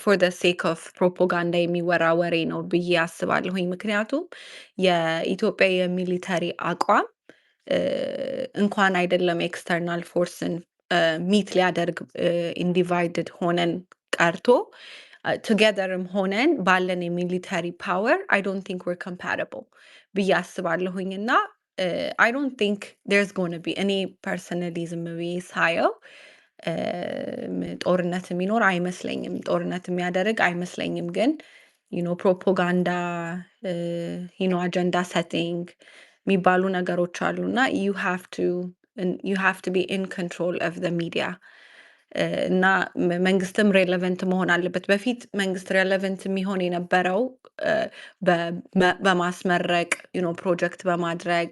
for the sake of propaganda የሚወራ ወሬ ነው ብዬ አስባለሁኝ። ምክንያቱም የኢትዮጵያ የሚሊተሪ አቋም እንኳን አይደለም ኤክስተርናል ፎርስን ሚት ሊያደርግ ኢንዲቫይድድ ሆነን ቀርቶ ቱጌዘርም ሆነን ባለን የሚሊተሪ ፓወር አይ ዶንት ቲንክ we're compatible ብዬ አስባለሁኝ እና I don't think there's going to be any personally ዝም ብዬ ሳየው ጦርነት የሚኖር አይመስለኝም። ጦርነት የሚያደርግ አይመስለኝም። ግን ፕሮፓጋንዳ አጀንዳ ሴቲንግ የሚባሉ ነገሮች አሉና you have to be in control of the media እና መንግስትም ሬሌቨንት መሆን አለበት። በፊት መንግስት ሬሌቨንት የሚሆን የነበረው በማስመረቅ ፕሮጀክት በማድረግ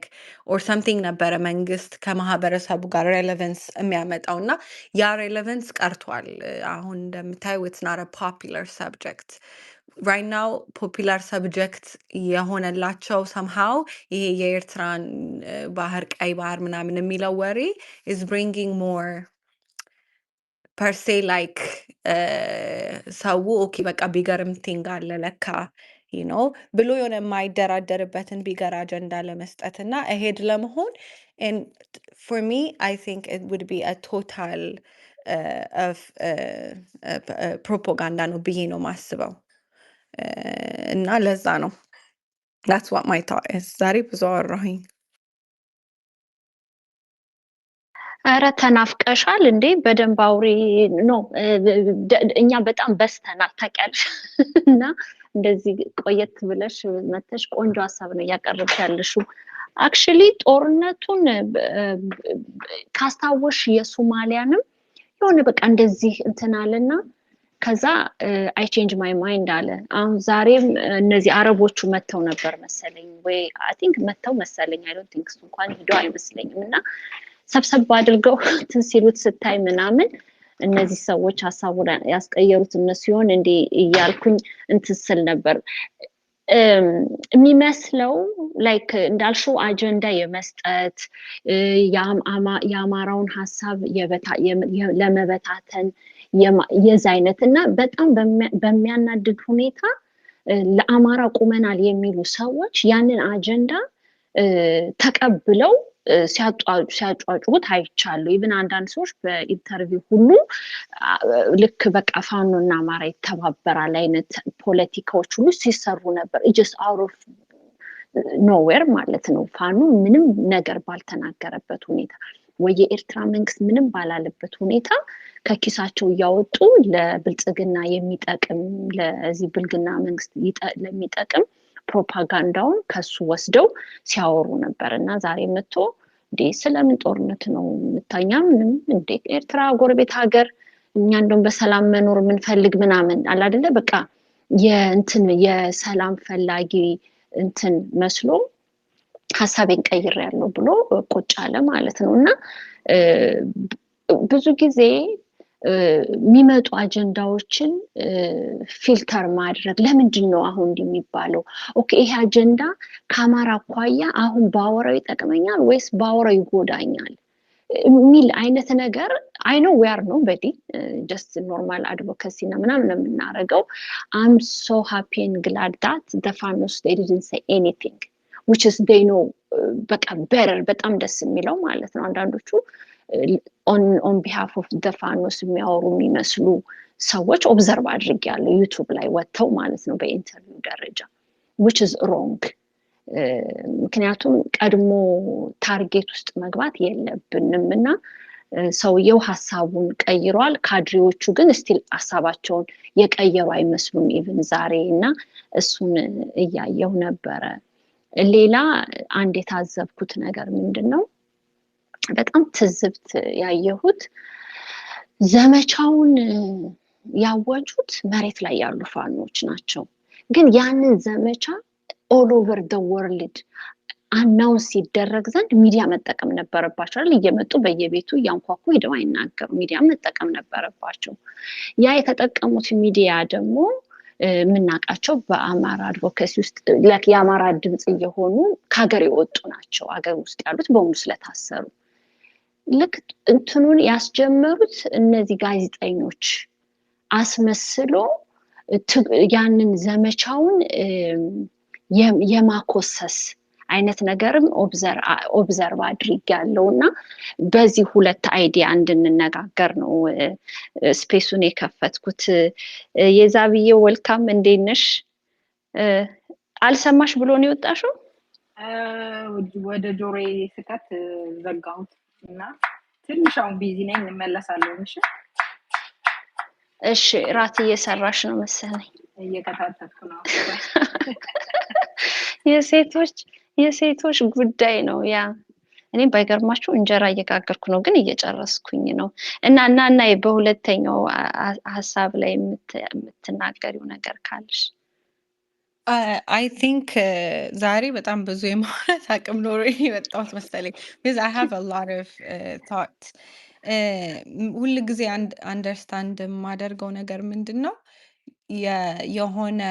ኦር ሰምቲንግ ነበረ መንግስት ከማህበረሰቡ ጋር ሬሌቨንስ የሚያመጣው እና ያ ሬሌቨንስ ቀርቷል። አሁን እንደምታየው it's not a popular subject right now popular subject የሆነላቸው somehow ይሄ የኤርትራን ባህር ቀይ ባህር ምናምን የሚለው ወሬ is bringing more per se like ሰው ኦኬ በቃ ቢገርም ቲንግ አለ ለካ ብሎ የሆነ የማይደራደርበትን ቢገር አጀንዳ ለመስጠት እና አሄድ ለመሆን and for me I think it would be a total of propaganda ነው ብዬ ነው ማስበው እና ለዛ ነው that's what my thought is ዛሬ ብዙ አወራሁኝ። አረ ተናፍቀሻል እንዴ በደንብ አውሪ ነው እኛ በጣም በስተናል ታውቂያለሽ እና እንደዚህ ቆየት ብለሽ መተሽ ቆንጆ ሐሳብ ነው ያቀርብሽ ያለሽው actually ጦርነቱን ካስታወሽ የሶማሊያንም የሆነ በቃ እንደዚህ እንትናልና ከዛ I change my mind አለ አሁን ዛሬም እነዚህ አረቦቹ መተው ነበር መሰለኝ ወይ I think መተው መሰለኝ I don't think እንኳን ሄዶ አይመስለኝም እና ሰብሰብ አድርገው ሲሉት ስታይ ምናምን እነዚህ ሰዎች ሐሳቡን ያስቀየሩት እነሱ ይሆን እንዴ እያልኩኝ እንትስል ነበር የሚመስለው ላይክ እንዳልሽው አጀንዳ የመስጠት ያማራውን ሐሳብ ለመበታተን የዛይነትና በጣም በሚያናድድ ሁኔታ ለአማራ ቁመናል የሚሉ ሰዎች ያንን አጀንዳ ተቀብለው ሲያጫጩት አይቻሉ ኢቭን አንዳንድ ሰዎች በኢንተርቪው ሁሉ ልክ በቃ ፋኖና አማራ ይተባበራል አይነት ፖለቲካዎች ሁሉ ሲሰሩ ነበር just out of nowhere ማለት ነው ፋኖ ምንም ነገር ባልተናገረበት ሁኔታ ወይ የኤርትራ መንግስት ምንም ባላለበት ሁኔታ ከኪሳቸው ያወጡ ለብልጽግና የሚጠቅም ለዚህ ብልግና መንግስት ለሚጠቅም ፕሮፓጋንዳውን ከሱ ወስደው ሲያወሩ ነበርና ዛሬ መጥቶ ስለምን ጦርነት ነው ምታኛም እንዴ ኤርትራ ጎረቤት ሀገር እኛ እንደውም በሰላም መኖር ምንፈልግ ምናምን አለ አይደለ በቃ የሰላም ፈላጊ መስሎ ሐሳቤን ቀይሬያለሁ ብሎ ቁጭ አለ ማለት ነውና ብዙ ጊዜ የሚመጡ አጀንዳዎችን ፊልተር ማድረግ ለምንድን ነው አሁን እንደሚባለው ኦኬ ይሄ አጀንዳ ካማራ ቋያ አሁን ባወራው ይጠቅመኛል ወይስ ባወራው ይጎዳኛል ሚል አይነት ነገር I know we are nobody just normal advocacy እና ምናምን የምናረገው I'm so happy and glad that the farmers they didn't say anything which is they know በቃ better በጣም ደስ የሚለው ማለት ነው አንዳንዶቹ on behalf of the farmers የሚያወሩ የሚመስሉ ሰዎች ኦብዘርቭ አድርጌያለሁ ዩቲዩብ ላይ ወጥተው ማለት ነው በኢንተርቪው ደረጃ which is wrong ምክንያቱም ቀድሞ ታርጌት ውስጥ መግባት የለብንምና ሰውየው ሐሳቡን ቀይሯል ካድሬዎቹ ግን ስቲል ሐሳባቸውን የቀየሩ አይመስሉም ኢቭን ዛሬና እሱን እያየው ነበር ሌላ አንድ የታዘብኩት ነገር ምንድነው በጣም ትዝብት ያየሁት ዘመቻውን ያወጁት መሬት ላይ ያሉ ፋኖች ናቸው ግን ያንን ዘመቻ all over the world አናውንስ ሲደረግ ዘንድ ሚዲያ መጠቀም ነበረባቸው አይደል እየመጡ በየቤቱ ያንኳኩ ሄደው አይናገሩ ሚዲያ መጠቀም ነበረባቸው ያ የተጠቀሙት ሚዲያ ደግሞ ምናቃቸው በአማራ አድቮኬሲ ውስጥ የአማራ ድምጽ እየሆኑ ከሀገር የወጡ ናቸው ሀገር ውስጥ ያሉት በሙሉ ስለታሰሩ ልክ እንትኑን ያስጀመሩት እነዚህ ጋዜጠኞች አስመስሎ ያንን ዘመቻውን የማኮሰስ አይነት ነገርም ኦብዘርቭ አድርጌያለሁ እና በዚህ ሁለት አይዲያ እንድንነጋገር ነው ስፔሱን የከፈትኩት። የዛብዬ ወልካም፣ እንዴት ነሽ? አልሰማሽ ብሎ ነው የወጣሽው? ወደ ጆሮዬ ስከት ዘጋሁት እና ትንሽ አሁን ቢዚ ነኝ፣ እመለሳለሁ። እሺ፣ ራት እየሰራሽ ነው መሰለኝ። እየከታተልኩ ነው። የሴቶች ጉዳይ ነው ያ። እኔም ባይገርማችሁ እንጀራ እየጋገርኩ ነው፣ ግን እየጨረስኩኝ ነው። እና በሁለተኛው ሀሳብ ላይ የምትናገሪው ነገር ካለሽ? አይ ቲንክ ዛሬ በጣም ብዙ የማውራት አቅም ኖሮ የመጣሁት መሰለኝ። because I have a lot of thoughts. ሁል ጊዜ አንደርስታንድ የማደርገው ነገር ምንድን ነው የሆነ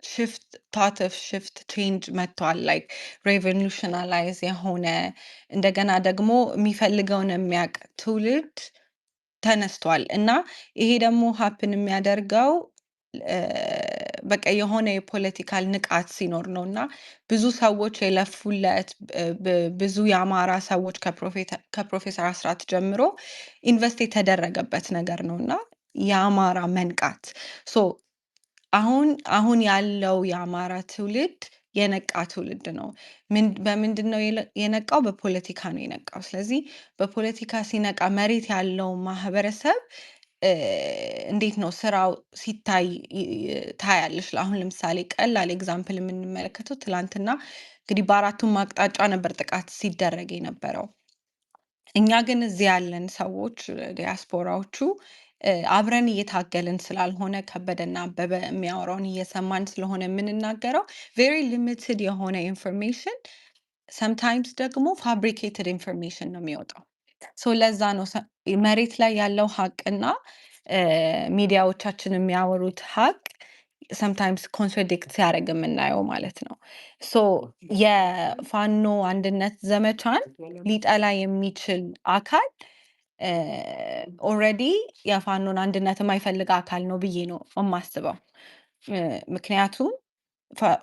ሽፍት ታት ኦፍ ሽፍት ቼንጅ መጥቷል። ላይክ ሬቮሉሽናላይዝ የሆነ እንደገና ደግሞ የሚፈልገውን የሚያውቅ ትውልድ ተነስቷል እና ይሄ ደግሞ ሀፕን የሚያደርገው በቃ የሆነ የፖለቲካል ንቃት ሲኖር ነው እና ብዙ ሰዎች የለፉለት ብዙ የአማራ ሰዎች ከፕሮፌሰር አስራት ጀምሮ ኢንቨስት የተደረገበት ነገር ነው እና የአማራ መንቃት ሶ አሁን ያለው የአማራ ትውልድ የነቃ ትውልድ ነው። በምንድን ነው የነቃው? በፖለቲካ ነው የነቃው። ስለዚህ በፖለቲካ ሲነቃ መሬት ያለው ማህበረሰብ እንዴት ነው ስራው ሲታይ ታያለሽ። አሁን ለምሳሌ ቀላል ኤግዛምፕል የምንመለከተው ትላንትና እንግዲህ በአራቱም አቅጣጫ ነበር ጥቃት ሲደረግ የነበረው። እኛ ግን እዚህ ያለን ሰዎች ዲያስፖራዎቹ አብረን እየታገልን ስላልሆነ ከበደና አበበ የሚያወራውን እየሰማን ስለሆነ የምንናገረው ቬሪ ሊሚትድ የሆነ ኢንፎርሜሽን ሰምታይምስ ደግሞ ፋብሪኬትድ ኢንፎርሜሽን ነው የሚወጣው። ሶ ለዛ ነው መሬት ላይ ያለው ሀቅና ሚዲያዎቻችን የሚያወሩት ሀቅ ሰምታይምስ ኮንትራዲክት ሲያደርግ የምናየው ማለት ነው። ሶ የፋኖ አንድነት ዘመቻን ሊጠላ የሚችል አካል ኦልሬዲ የፋኖን አንድነት የማይፈልግ አካል ነው ብዬ ነው የማስበው። ምክንያቱም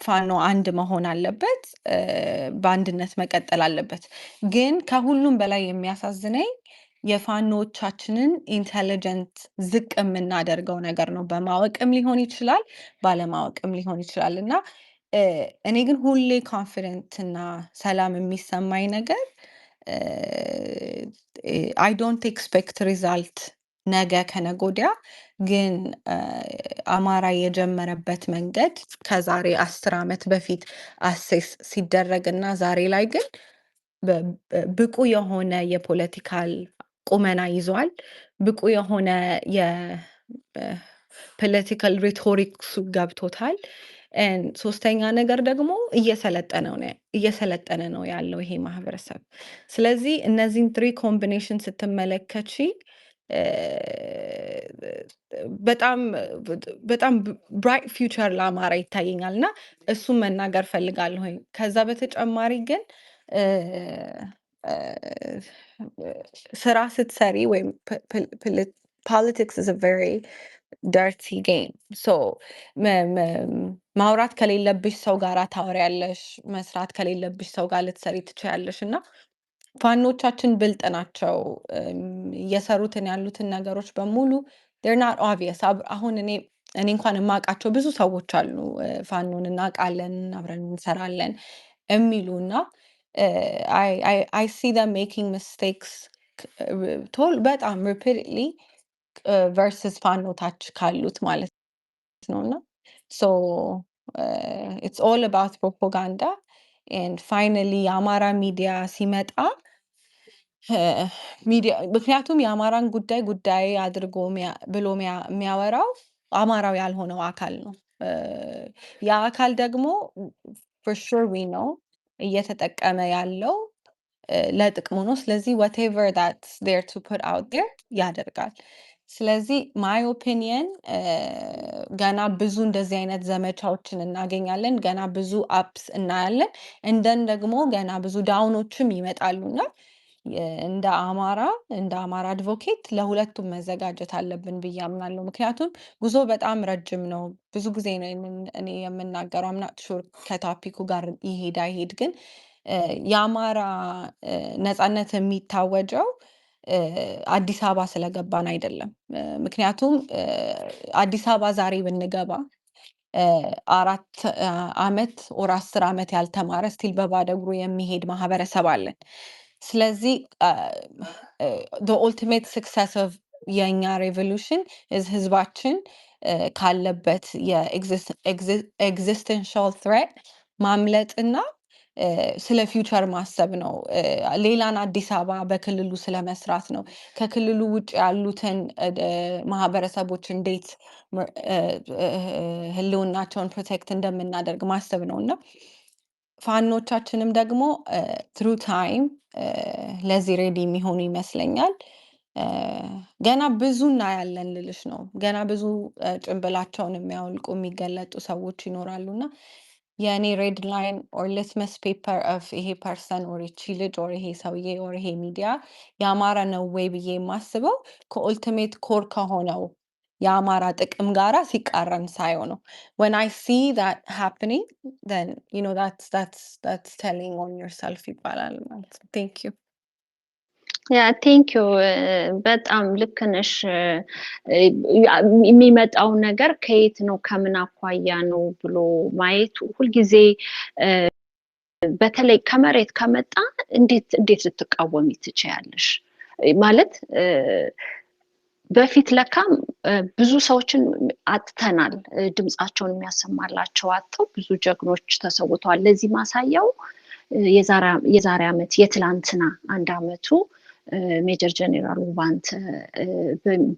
ፋኖ አንድ መሆን አለበት፣ በአንድነት መቀጠል አለበት። ግን ከሁሉም በላይ የሚያሳዝነኝ የፋኖቻችንን ኢንቴሊጀንት ዝቅ የምናደርገው ነገር ነው። በማወቅም ሊሆን ይችላል፣ ባለማወቅም ሊሆን ይችላል እና እኔ ግን ሁሌ ኮንፊደንት እና ሰላም የሚሰማኝ ነገር አይ ዶንት ኤክስፔክት ሪዛልት ነገ ከነገ ወዲያ ግን አማራ የጀመረበት መንገድ ከዛሬ 10 ዓመት በፊት አሴስ ሲደረግ እና ዛሬ ላይ ግን ብቁ የሆነ የፖለቲካል ቁመና ይዟል። ብቁ የሆነ የፖለቲካል ሪቶሪክሱ ገብቶታል። ሶስተኛ ነገር ደግሞ እየሰለጠነ ነው ያለው ይሄ ማህበረሰብ። ስለዚህ እነዚህን 3 ኮምቢኔሽን ስትመለከቺ በጣም ብራይት ፊውቸር ለአማራ ይታየኛል እና እሱን መናገር ፈልጋለሁኝ። ከዛ በተጨማሪ ግን ስራ ስትሰሪ ወይም ፖለቲክስ is a very dirty game. So ማውራት ከሌለብሽ ሰው ጋር ታወሪያለሽ፣ መስራት ከሌለብሽ ሰው ጋር ልትሰሪ ትችያለሽ እና ፋኖቻችን ብልጥ ናቸው። እየሰሩትን ያሉትን ነገሮች በሙሉ they're not obvious. አሁን እኔ እንኳን የማውቃቸው ብዙ ሰዎች አሉ ፋኖን እናውቃለን፣ አብረን እንሰራለን የሚሉ እና I see them making mistakes በጣም repeatedly versus ፋኖ ታች ካሉት ማለት ነው እና so it's all about propaganda and finally የአማራ ሚዲያ ሲመጣ ምክንያቱም የአማራን ጉዳይ አድርጎ ብሎ የሚያወራው አማራው ያልሆነው አካል ነው። ያ አካል ደግሞ for sure we know እየተጠቀመ ያለው ለጥቅሙ ነው። ስለዚህ whatever that's there to put out there ያደርጋል። ስለዚህ my opinion ገና ብዙ እንደዚህ አይነት ዘመቻዎችን እናገኛለን። ገና ብዙ አፕስ እናያለን። እንደን ደግሞ ገና ብዙ ዳውኖችም ይመጣሉና እንደ አማራ አድቮኬት ለሁለቱም መዘጋጀት አለብን ብዬ አምናለሁ። ምክንያቱም ጉዞ በጣም ረጅም ነው። ብዙ ጊዜ ነው እኔ የምናገረው አምናት ሹር ከቶፒኩ ጋር ይሄድ አይሄድ ግን የአማራ ነጻነት የሚታወጀው አዲስ አበባ ስለገባን አይደለም። ምክንያቱም አዲስ አበባ ዛሬ ብንገባ 4 ዓመት ኦር 10 ዓመት ያልተማረ ስቲል በባዶ እግሩ የሚሄድ ማህበረሰብ አለን። ስለዚህ the ultimate success of የኛ ሬቮሉሽን ህዝባችን ካለበት የኤግዚስተንሻል ትሬት ማምለጥና ስለ ፊውቸር ማሰብ ነው። ሌላን አዲስ አበባ በክልሉ ስለመስራት ነው። ከክልሉ ውጭ ያሉትን ማህበረሰቦች እንዴት ህልውናቸውን ፕሮቴክት እንደምናደርግ ማሰብ ነው እና ፋኖቻችንም ደግሞ ትሩ ታይም ለዚህ ሬዲ የሚሆኑ ይመስለኛል። ገና ብዙ እናያለን ልልሽ ነው። ገና ብዙ ጭንብላቸውን የሚያወልቁ የሚገለጡ ሰዎች ይኖራሉ እና የእኔ ሬድ ላይን ኦር ሊትመስ ፔፐር ኦፍ ይሄ ፐርሰን ኦር ይቺ ልጅ ኦር ይሄ ሰውዬ ኦር ይሄ ሚዲያ የአማራ ነው ወይ ብዬ የማስበው ከኦልቲሜት ኮር ከሆነው የአማራ ጥቅም ጋራ ሲቃረን ሳየው ነው። when I see that happening then you know that's telling on yourself ይባላል ማለት ነው። thank you ያ ቴንክ ዩ በጣም ልክ ነሽ። የሚመጣው ነገር ከየት ነው ከምን አኳያ ነው ብሎ ማየቱ ሁልጊዜ በተለይ ከመሬት ከመጣ እንዴት ልትቃወሚ ትችያለሽ? ማለት በፊት ለካም ብዙ ሰዎችን አጥተናል። ድምጻቸውን የሚያሰማላቸው አጥተው ብዙ ጀግኖች ተሰውተዋል። ለዚህ ማሳያው የዛሬ ዓመት የትላንትና አንድ ዓመቱ ሜጀር ጀነራል ውባንተ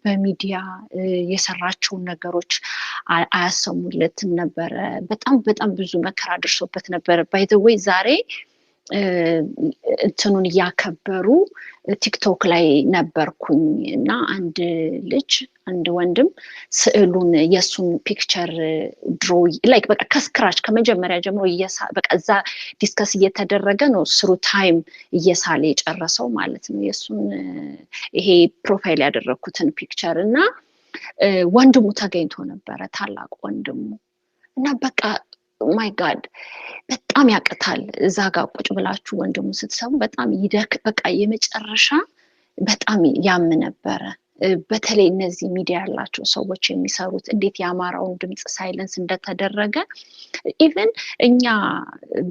በሚዲያ የሰራቸውን ነገሮች አያሰሙለትም ነበረ። በጣም ብዙ መከራ ደርሶበት ነበረ። ባይ ዘ ዌይ ዛሬ እንትኑን እያከበሩ ቲክቶክ ላይ ነበርኩኝ እና አንድ ወንድም ስዕሉን የሱን ፒክቸር ድሮ ላይክ በቃ ከስክራች ከመጀመሪያ ጀምሮ በቃ እዛ ዲስከስ እየተደረገ ነው ስሩ ታይም እየሳለ የጨረሰው ማለት ነው የሱን ይሄ ፕሮፋይል ያደረኩትን ፒክቸር እና ወንድሙ ተገኝቶ ነበረ ታላቅ ወንድሙ እና በቃ ማይ ጋድ በጣም ያቀታል። እዛ ጋር ቁጭ ብላችሁ ወንድሙ ስትሰሙ በጣም በቃ የመጨረሻ በጣም ያም ነበረ። በተለይ እነዚህ ሚዲያ ያላቸው ሰዎች የሚሰሩት እንዴት የአማራውን ድምጽ ሳይለንስ እንደተደረገ ኢቭን እኛ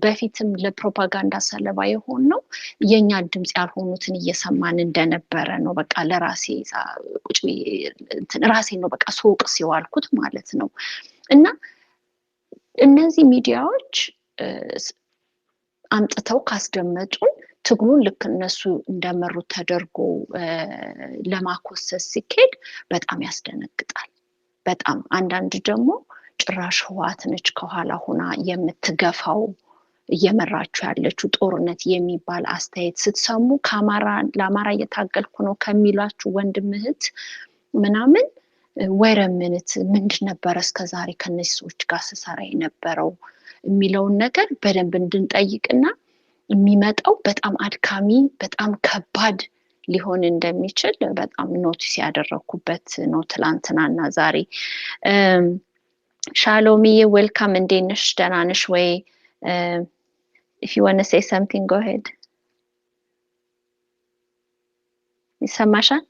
በፊትም ለፕሮፓጋንዳ ሰለባ የሆነው የኛ ድምጽ ያልሆኑትን እየሰማን እንደነበረ ነው። በቃ ለራሴ ቁጭ ራሴ ነው በቃ ሶቅ ሲዋልኩት ማለት ነው እና እነዚህ ሚዲያዎች አምጥተው ካስደመጡን ትግሉን ልክ እነሱ እንደመሩት ተደርጎ ለማኮሰስ ሲኬድ በጣም ያስደነግጣል። በጣም አንዳንድ ደግሞ ጭራሽ ህዋት ነች ከኋላ ሆና የምትገፋው እየመራችሁ ያለችው ጦርነት የሚባል አስተያየት ስትሰሙ ለአማራ እየታገልኩ ነው ከሚላችሁ ወንድም እህት ምናምን ወይረምንት ምንድን ነበር እስከዛሬ ከነዚህ ሰዎች ጋር ስሰራ የነበረው የሚለውን ነገር በደንብ እንድንጠይቅና የሚመጣው በጣም አድካሚ በጣም ከባድ ሊሆን እንደሚችል በጣም ኖቲስ ያደረኩበት ነው ትላንትናና ዛሬ። ሻሎሚዬ ዌልካም እንዴት ነሽ? ደህና ነሽ ወይ? if you want to say something go ahead ይሰማሻል?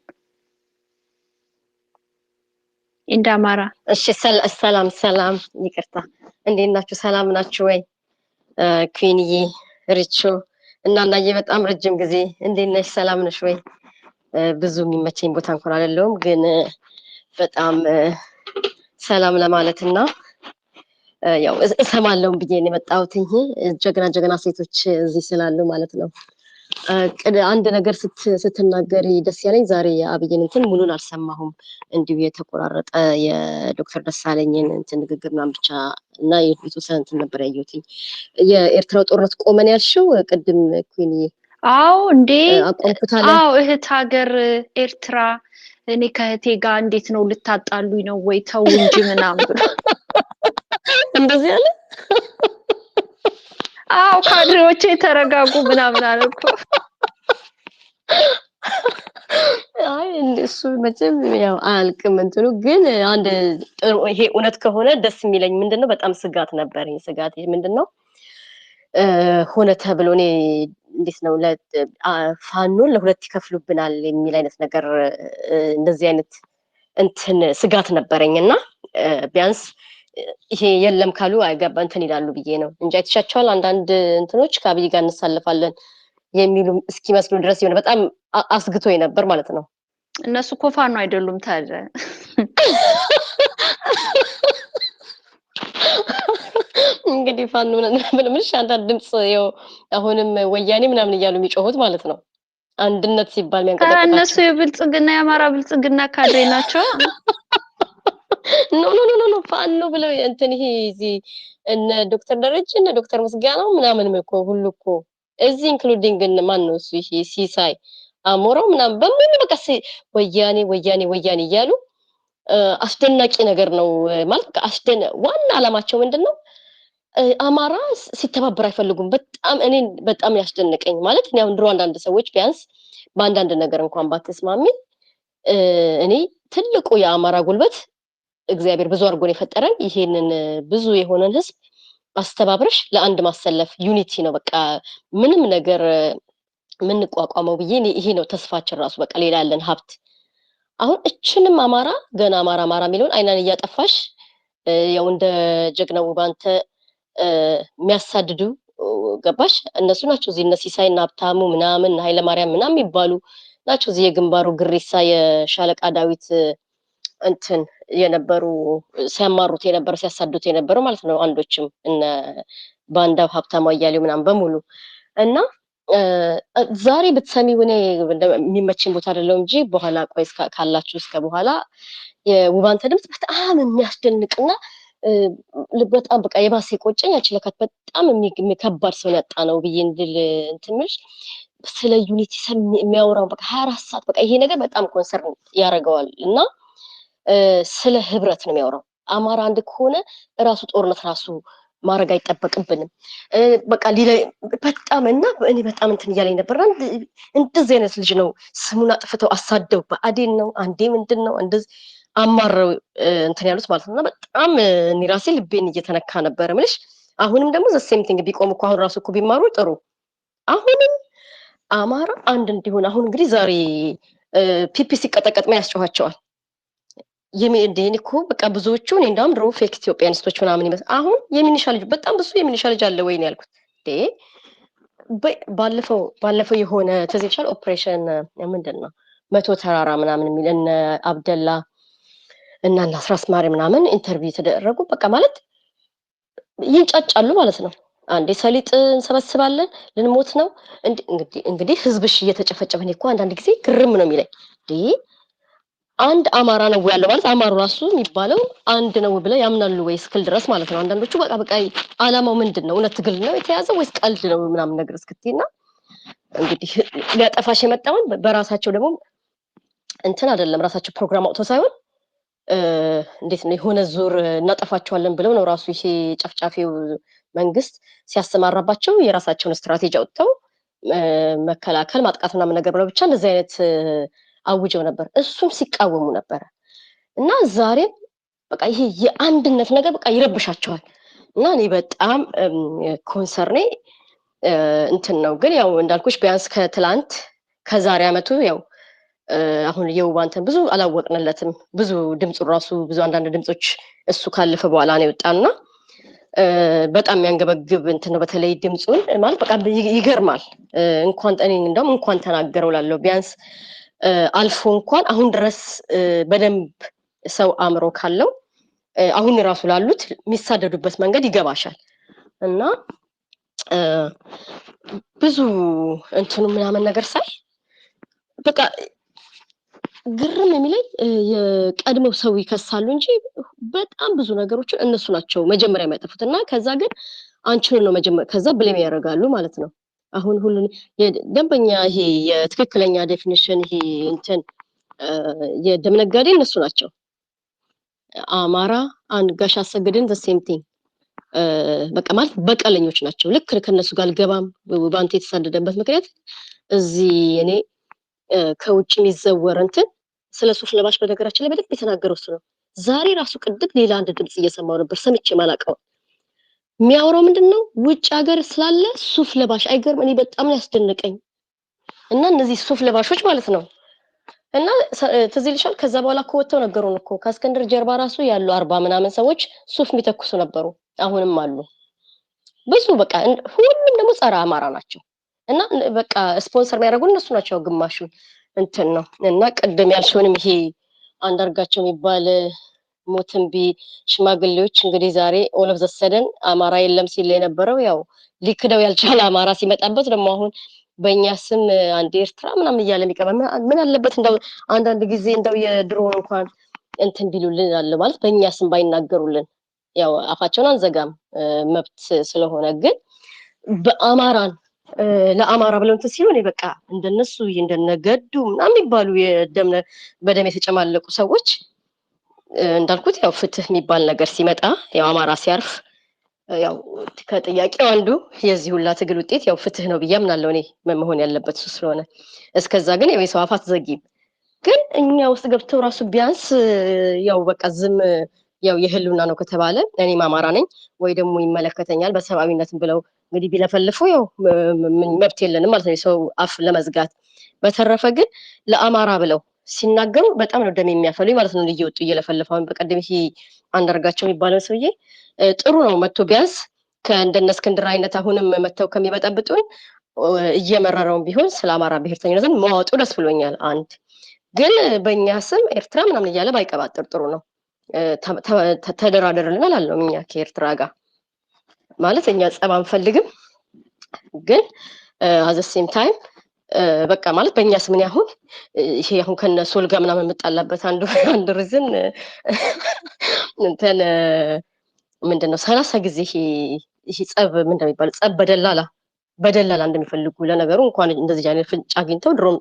እንዳማራ እሺ ሰላም ይቅርታ እንዴት ናችሁ? ሰላም ናችሁ ወይ? ኩዊንዬ ሪቾ እና እናዬ በጣም ረጅም ጊዜ እንዴት ነሽ? ሰላም ነሽ ወይ? ብዙ የሚመቸኝ ቦታ እንኳን አይደለሁም ግን በጣም ሰላም ለማለትና ያው እሰማለሁም ብዬ ነው የመጣሁት። ጀግና ሴቶች እዚህ ስላሉ ማለት ነው። አንድ ነገር ስትናገሪ ደስ ያለኝ ዛሬ የአብይን እንትን ሙሉን አልሰማሁም። እንዲሁ የተቆራረጠ የዶክተር ደሳለኝን እንትን ንግግር ምናምን ብቻ እና የተወሰነ እንትን ነበር ያየሁት። የኤርትራው ጦርነት ቆመን ያልሽው ቅድም ኩዊንዬ? አዎ እንዴ አቆምኩታለ። አዎ እህት ሀገር ኤርትራ እኔ ከእህቴ ጋር እንዴት ነው ልታጣሉኝ ነው ወይ ተው እንጂ ምናምን ብሎ እንደዚህ ያለ አዎ ካድሬዎቼ ተረጋጉ ምናምን አልኩ። አይ እሱ መቼም ያው አያልቅም እንትኑ ግን አንድ ይሄ እውነት ከሆነ ደስ የሚለኝ ምንድነው በጣም ስጋት ነበርኝ። ስጋት ምንድነው ሆነ ተብሎ እኔ እንዴት ነው ፋኖን ለሁለት ይከፍሉብናል የሚል አይነት ነገር እንደዚህ አይነት እንትን ስጋት ነበረኝና ቢያንስ ይሄ የለም ካሉ አይገባ እንትን ይላሉ ብዬ ነው እንጂ አይተሻቸዋል አንዳንድ እንትኖች ከአብይ ጋር እንሳለፋለን የሚሉ እስኪመስሉ ድረስ የሆነ በጣም አስግቶኝ ነበር ማለት ነው። እነሱ እኮ ፋኖ አይደሉም ታዲያ። እንግዲህ ፋኖ ምንምንሽ አንዳንድ ድምጽ ያው አሁንም ወያኔ ምናምን እያሉ የሚጮሁት ማለት ነው። አንድነት ሲባል የሚያንቀጠቅጣቸው እነሱ የብልጽግና የአማራ ብልጽግና ካድሬ ናቸው። ኖ ኖ ኖ ኖ ፋኖ ብለው እንትን ይሄ እዚህ እነ ዶክተር ደረጀ እነ ዶክተር ምስጋናው ምናምን እኮ ሁሉ እኮ እዚህ ኢንክሉዲንግ ማን ነው እሱ ይሄ ሲሳይ አሞራው ምናምን በምን በቃ ወያኔ ወያኔ ወያኔ እያሉ አስደናቂ ነገር ነው ማለት ዋና አላማቸው ምንድነው? አማራ ሲተባበር አይፈልጉም። በጣም እኔን በጣም ያስደነቀኝ ማለት እኔ አሁን ድሮ አንዳንድ ሰዎች ቢያንስ በአንዳንድ ነገር እንኳን ባትስማሚ እኔ ትልቁ የአማራ ጉልበት እግዚአብሔር ብዙ አድርጎን የፈጠረን ይሄንን ብዙ የሆነን ህዝብ አስተባብረሽ ለአንድ ማሰለፍ ዩኒቲ ነው። በቃ ምንም ነገር ምንቋቋመው ብዬ ይሄ ነው ተስፋችን ራሱ በቃ ሌላ ያለን ሀብት። አሁን እችንም አማራ ገና አማራ አማራ የሚለውን አይናን እያጠፋሽ ያው እንደ ጀግናው ባንተ የሚያሳድዱ ገባሽ እነሱ ናቸው። እዚህ እነ ሲሳይና ሀብታሙ ምናምን ኃይለማርያም ምናምን የሚባሉ ናቸው። እዚህ የግንባሩ ግሪሳ የሻለቃ ዳዊት እንትን የነበሩ ሲያማሩት የነበሩ ሲያሳዱት የነበሩ ማለት ነው። አንዶችም እነ ባንዳው ሀብታሙ አያሌው ምናምን በሙሉ እና ዛሬ ብትሰሚው እኔ የሚመችኝ ቦታ አይደለም እንጂ በኋላ ቆይ ካላችሁ እስከ በኋላ የውባንተ ድምጽ በጣም የሚያስደንቅና በጣም በቃ የባሰ ቆጨኝ አችለካት በጣም የሚከባድ ሰው ያጣ ነው ብዬ እንድል እንትምሽ ስለ ዩኒቲ የሚያወራው በቃ 24 ሰዓት በቃ ይሄ ነገር በጣም ኮንሰርን ያደርገዋል እና ስለ ህብረት ነው የሚያወራው። አማራ አንድ ከሆነ ራሱ ጦርነት ራሱ ማድረግ አይጠበቅብንም። በቃ በጣም እና እኔ በጣም እንትን እያለኝ ነበር። እንደዚህ አይነት ልጅ ነው ስሙን አጥፍተው አሳደው በአዴን ነው አንዴ ምንድን ነው እንደዚህ አማረው እንትን ያሉት ማለት ነው። በጣም እኔ ራሴ ልቤን እየተነካ ነበር ምልሽ። አሁንም ደግሞ ዘሴም ቲንግ ቢቆም እኮ አሁን ራሱ እኮ ቢማሩ ጥሩ። አሁንም አማራ አንድ እንዲሆን አሁን እንግዲህ ዛሬ ፒፒ ሲቀጠቀጥ ምን ያስጨዋቸዋል? የሚንዴን እኮ በቃ ብዙዎቹ እኔ እንዳውም ድሮ ፌክ ኢትዮጵያኒስቶች ምናምን ይመስል አሁን የሚኒሻ ልጅ በጣም ብዙ የሚኒሻ ልጅ አለ ወይ ነው ያልኩት። ባለፈው የሆነ ትዝ ይልሻል ኦፕሬሽን ምንድን ነው 100 ተራራ ምናምን የሚል እነ አብደላ እና አስራስ ማሪ ምናምን ኢንተርቪው የተደረጉ በቃ ማለት ይንጫጫሉ ማለት ነው። አንዴ ሰሊጥ እንሰበስባለን ልንሞት ነው እንግዲህ ህዝብሽ እየተጨፈጨፈ ነው እኮ አንዳንድ ጊዜ ግርም ነው የሚለኝ። አንድ አማራ ነው ያለው ማለት አማሩ ራሱ የሚባለው አንድ ነው ብለው ያምናሉ ወይ እስክል ድረስ ማለት ነው። አንዳንዶቹ በቃ አላማው ምንድነው? እውነት ትግል ነው የተያዘው ወይስ ቀልድ ነው ምናምን ነገር እስክትይና እንግዲህ ሊያጠፋሽ የመጣውን በራሳቸው ደግሞ እንትን አይደለም ራሳቸው ፕሮግራም አውጥተው ሳይሆን እንዴት ነው የሆነ ዙር እናጠፋቸዋለን ብለው ነው ራሱ ይሄ ጨፍጫፊው መንግስት ሲያሰማራባቸው የራሳቸውን ስትራቴጂ አውጥተው መከላከል ማጥቃት ምናምን ነገር ብለው ብቻ እንደዚህ አይነት አውጀው ነበር። እሱም ሲቃወሙ ነበር እና ዛሬም በቃ ይሄ የአንድነት ነገር በቃ ይረብሻቸዋል እና እኔ በጣም ኮንሰርኔ እንትን ነው። ግን ያው እንዳልኩሽ ቢያንስ ከትላንት ከዛሬ አመቱ ያው አሁን የውባንተን ብዙ አላወቅንለትም። ብዙ ድምፁ ራሱ ብዙ አንዳንድ ድምጾች እሱ ካለፈ በኋላ ነው የወጣና በጣም የሚያንገበግብ እንትን ነው። በተለይ ድምፁን ማለት በቃ ይገርማል። እንኳን እኔ እንደውም እንኳን ተናገረው ላለው ቢያንስ አልፎ እንኳን አሁን ድረስ በደንብ ሰው አእምሮ ካለው አሁን ራሱ ላሉት የሚሳደዱበት መንገድ ይገባሻል እና ብዙ እንትኑ ምናምን ነገር ሳይ በቃ ግርም የሚለኝ የቀድሞው ሰው ይከሳሉ እንጂ በጣም ብዙ ነገሮችን እነሱ ናቸው መጀመሪያ የሚያጠፉት እና ከዛ ግን አንቺን ነው መጀመሪያ ከዛ ብሌም ያደርጋሉ ማለት ነው። አሁን ሁሉን የደንበኛ ይሄ የትክክለኛ ዴፊኒሽን ይሄ እንትን የደም ነጋዴ እነሱ ናቸው። አማራ ጋሽ አሰግድን the same thing በቃ ማለት በቀለኞች ናቸው። ልክ ከነሱ ጋር አልገባም ባንተ የተሳደደበት ምክንያት እዚህ እኔ ከውጭ የሚዘወር እንትን ስለ ሱፍ ለባሽ በነገራችን ላይ በደንብ የተናገረው እሱ ነው። ዛሬ ራሱ ቅድም ሌላ አንድ ድምጽ እየሰማው ነበር ሰምቼ ማላቀው የሚያወራው ምንድነው ውጭ ሀገር ስላለ ሱፍ ለባሽ አይገርም እኔ በጣም ያስደነቀኝ እና እነዚህ ሱፍ ለባሾች ማለት ነው እና ትዝ ይልሻል ከዛ በኋላ እኮ ወጥተው ነገሩን እኮ ከእስክንድር ጀርባ ራሱ ያሉ 40 ምናምን ሰዎች ሱፍ የሚተኩሱ ነበሩ አሁንም አሉ ብዙ በቃ ሁሉም ደግሞ ጸረ አማራ ናቸው እና በቃ ስፖንሰር የሚያደርጉ እነሱ ናቸው ግማሹ እንትን ነው እና ቅድም ያልሽውንም ይሄ አንዳርጋቸው የሚባል ሞትንቢ ሽማግሌዎች እንግዲህ ዛሬ ኦል ኦፍ ዘ ሰደን አማራ የለም ሲል የነበረው ያው ሊክደው ያልቻለ አማራ ሲመጣበት ደግሞ አሁን በእኛ ስም አንድ ኤርትራ ምናምን እያለ የሚቀበል ምን አለበት እንደው አንዳንድ ጊዜ እንደው የድሮውን እንኳን እንትን ቢሉልን አለ ማለት በእኛ ስም ባይናገሩልን ያው አፋቸውን አንዘጋም መብት ስለሆነ ግን በአማራን ለአማራ ብለው እንትን ሲሆን በቃ እንደነሱ እንደነገዱ ምናምን ይባሉ በደም የተጨማለቁ ሰዎች እንዳልኩት ያው ፍትህ የሚባል ነገር ሲመጣ ያው አማራ ሲያርፍ ያው ከጥያቄው አንዱ የዚህ ሁላ ትግል ውጤት ያው ፍትህ ነው ብዬ አምናለሁ እኔ መሆን ያለበት እሱ ስለሆነ እስከዛ ግን ያው የሰው አፋት ዘጊም ግን እኛ ውስጥ ገብተው ራሱ ቢያንስ ያው በቃ ዝም ያው የህልውና ነው ከተባለ እኔም አማራ ነኝ ወይ ደግሞ ይመለከተኛል በሰብአዊነትም ብለው እንግዲህ ቢለፈልፉ ያው መብት የለንም ማለት ነው የሰው አፍ ለመዝጋት በተረፈ ግን ለአማራ ብለው ሲናገሩ በጣም ነው ደም የሚያፈሉኝ ማለት ነው እየወጡ እየለፈልፋውን በቀደም ይሄ አንዳርጋቸው የሚባለው ሰውዬ ጥሩ ነው መጥቶ ቢያንስ ከእንደነ እስክንድር አይነት አሁንም መጥተው ከሚበጠብጡን እየመረረውን ቢሆን ስለ አማራ ብሔርተኝነትን መዋጡ ደስ ብሎኛል አንድ ግን በእኛ ስም ኤርትራ ምናምን እያለ ባይቀባጥር ጥሩ ነው ተደራደርልን አላለው እኛ ከኤርትራ ጋር ማለት እኛ ጸብ አንፈልግም ግን at the same time በቃ ማለት በእኛ ስም ነው አሁን ይሄ አሁን ከነሶል ጋር ምናምን መጣላበት አንድ ሪዝን እንትን ምንድነው 30 ጊዜ ይሄ ጸብ ምንድነው የሚባለው ጸብ በደላላ እንደሚፈልጉ ለነገሩ እንኳን እንደዚህ አይነት ፍንጭ አግኝተው ድሮም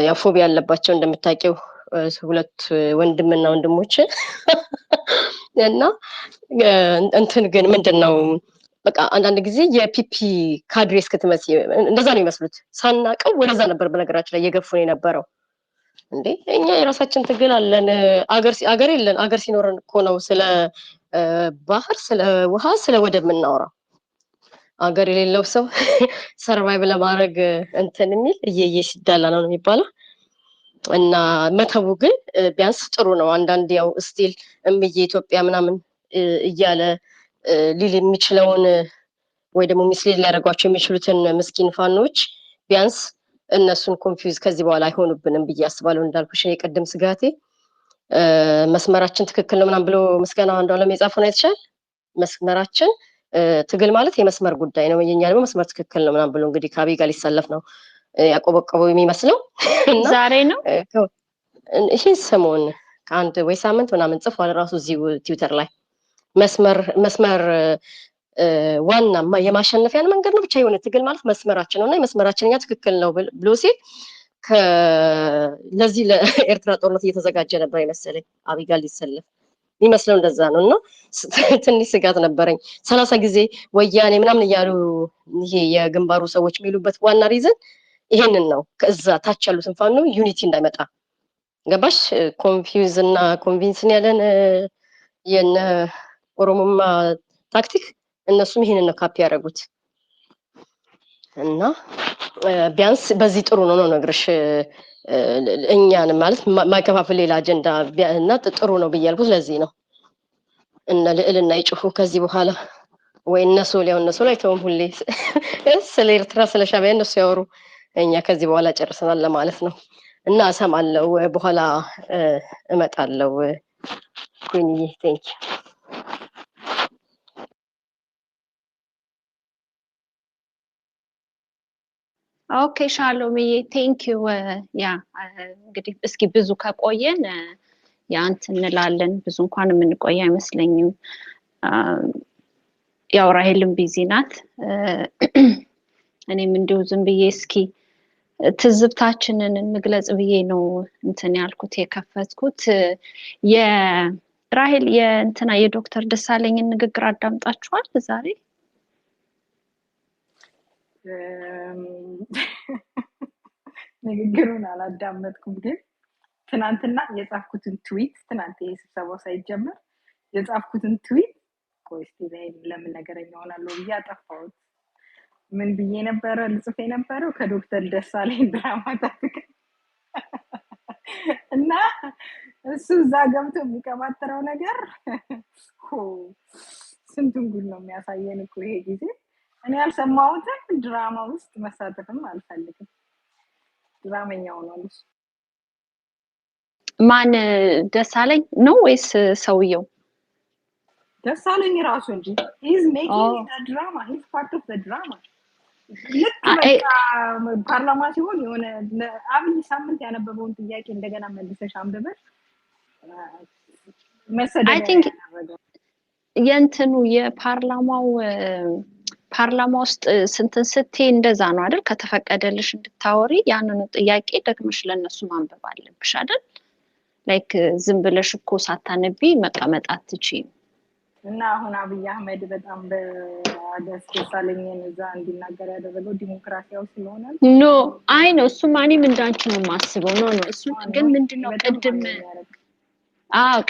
ያው ፎቢያ ያለባቸው እንደምታውቂው ሁለት ወንድምና ወንድሞች እና እንትን ግን ምንድነው በቃ አንዳንድ ጊዜ የፒፒ ካድሬስ ከተመስ እንደዛ ነው የሚመስሉት ሳናቀው ወደዛ ነበር በነገራችን ላይ የገፉን የነበረው እንዴ እኛ የራሳችን ትግል አለን አገር የለን አገር ሲኖረን እኮ ነው ስለ ባህር ስለ ውሃ ስለ ወደብ የምናወራው አገር የሌለው ሰው ሰርቫይቭ ለማድረግ እንትን የሚል እየየ ሲዳላ ነው የሚባለው እና መተው ግን ቢያንስ ጥሩ ነው አንዳንድ ያው ስቲል እምዬ ኢትዮጵያ ምናምን እያለ ሊል የሚችለውን ወይ ደግሞ ሚስሊድ ሊያደርጓቸው የሚችሉትን ምስኪን ፋኖች ቢያንስ እነሱን ኮንፊውዝ ከዚህ በኋላ አይሆኑብንም ብዬ አስባለሁ እንዳልኩሽ የቀደም ስጋቴ መስመራችን ትክክል ነው ምናምን ብሎ ምስጋና አንዷለም የጻፈው ነው የተሻለ መስመራችን ትግል ማለት የመስመር ጉዳይ ነው የኛ ደግሞ መስመር ትክክል ነው ምናምን ብሎ እንግዲህ ካቢ ጋር ሊሰለፍ ነው ያቆበቀበው የሚመስለው ዛሬ ነው ይሄ ሰሞን ከአንድ ወይ ሳምንት ምናምን ጽፏል ራሱ እዚሁ ትዊተር ላይ መስመር ዋና የማሸነፊያን መንገድ ነው ብቻ የሆነ ትግል ማለት መስመራችን ነውና የመስመራችን ያ ትክክል ነው ብሎ ሲል ለዚህ ለኤርትራ ጦርነት እየተዘጋጀ ነበር የመሰለኝ አቢጋ ሊሰለፍ ይመስለው እንደዛ ነው እና ትንሽ ስጋት ነበረኝ 30 ጊዜ ወያኔ ምናምን እያሉ ይሄ የግንባሩ ሰዎች የሚሉበት ዋና ሪዝን ይሄንን ነው ከዛ ታች ያሉትን ፋኖ ዩኒቲ እንዳይመጣ ገባሽ ኮንፊውዝ እና ኮንቪንስን ያለን የነ ኦሮሞማ ታክቲክ እነሱም ይሄንን ነው ካፒ ያደረጉት እና ቢያንስ በዚህ ጥሩ ነው ነግርሽ እኛን ማለት ማይከፋፈል ሌላ አጀንዳ እና ጥሩ ነው ብያልኩት ለዚህ ነው እና ልዕልና ይጭፉ ከዚህ በኋላ ወይ እነሱ ላይ ተውም ሁሌ ስለ ኤርትራ ስለ ሻዕቢያ እነሱ ያወሩ እኛ ከዚህ በኋላ ጨርሰናል ለማለት ነው እና እሰማለሁ በኋላ እመጣለሁ ኩኒዬ ቴንክ ኦኬ ሻሎምዬ ቴንክ ዩ ያ እንግዲህ እስኪ ብዙ ከቆየን ያንት እንላለን ብዙ እንኳን የምንቆይ አይመስለኝም ያው ራሄልም ቢዚ ናት እኔም እንደው ዝም ብዬ እስኪ ትዝብታችንን እንግለጽ ብዬ ነው እንትን ያልኩት የከፈትኩት የራሄል የእንትና የዶክተር ደሳለኝን ንግግር አዳምጣችኋል ዛሬ ንግግሩን አላዳመጥኩም ግን ትናንትና የጻፍኩትን ትዊት ትናንት የስብሰባው ሳይጀመር የጻፍኩትን ትዊት ቆይ እስቲ ለምን ነገረኛ ሆናለሁ ብዬ አጠፋሁት። ምን ብዬ ነበረ ልጽፍ የነበረው ከዶክተር ደሳለኝ ድራማ ታሪክ እና እሱ እዛ ገብቶ የሚቀባጥረው ነገር ስንቱን ጉድ ነው የሚያሳየን እኮ ይሄ ጊዜ። እኔ ያልሰማሁትን ድራማ ውስጥ መሳተፍም አልፈልግም። ድራመኛው ነው እሱ። ማን ደሳለኝ ነው ወይስ ሰውየው? ደሳለኝ ራሱ እንጂ he's making it a drama, he's part of the drama። ልክ በቃ ፓርላማ ሲሆን የሆነ አብይ ሳምንት ያነበበውን ጥያቄ እንደገና መልሰሽ አንብበሽ I think የእንትኑ የፓርላማው ፓርላማ ውስጥ ስንትን ስትይ እንደዛ ነው አይደል? ከተፈቀደልሽ እንድታወሪ ያንኑ ጥያቄ ደግመሽ ለነሱ ማንበብ አለብሽ አይደል? ላይክ ዝም ብለሽ እኮ ሳታነቢ መቀመጥ አትችይም። እና አሁን አብይ አህመድ በጣም ደሳለኝን እዛ እንዲናገር ያደረገው ዲሞክራሲያዊ ስለሆነ ኖ አይ ነው እሱ ማንም እንዳንቺ ነው ማስበው ነው እሱ ግን ምንድነው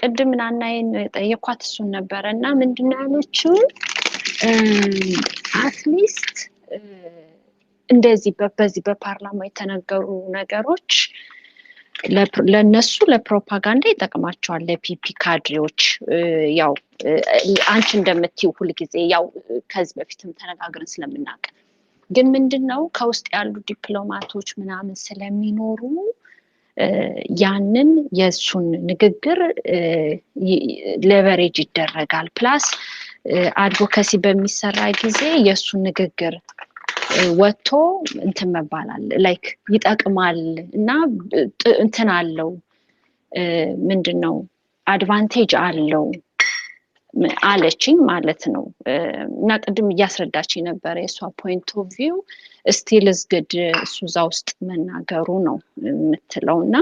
ቅድም ናናዬን ጠየኳት እሱን ነበርና ምንድነው ያለችው አትሊስት እንደዚህ በዚህ በፓርላማ የተነገሩ ነገሮች ለነሱ ለፕሮፓጋንዳ ይጠቅማቸዋል ለፒፒ ካድሬዎች ያው አንቺ እንደምትይው ሁሉ ጊዜ ያው ከዚህ በፊትም ተነጋግረን ስለምናውቅ ግን ምንድነው ከውስጥ ያሉ ዲፕሎማቶች ምናምን ስለሚኖሩ ያንን የሱን ንግግር ሌቨሬጅ ይደረጋል ፕላስ አድቮካሲ በሚሰራ ጊዜ የሱን ንግግር ወጥቶ እንትን መባላል ላይክ ይጠቅማል እና እንትን አለው ምንድነው አድቫንቴጅ አለው አለችኝ ማለት ነው እና ቅድም እያስረዳችኝ ነበር የሷ ፖይንት ኦፍ ቪው ስቲል is good እሱዛ ውስጥ መናገሩ ነው የምትለውና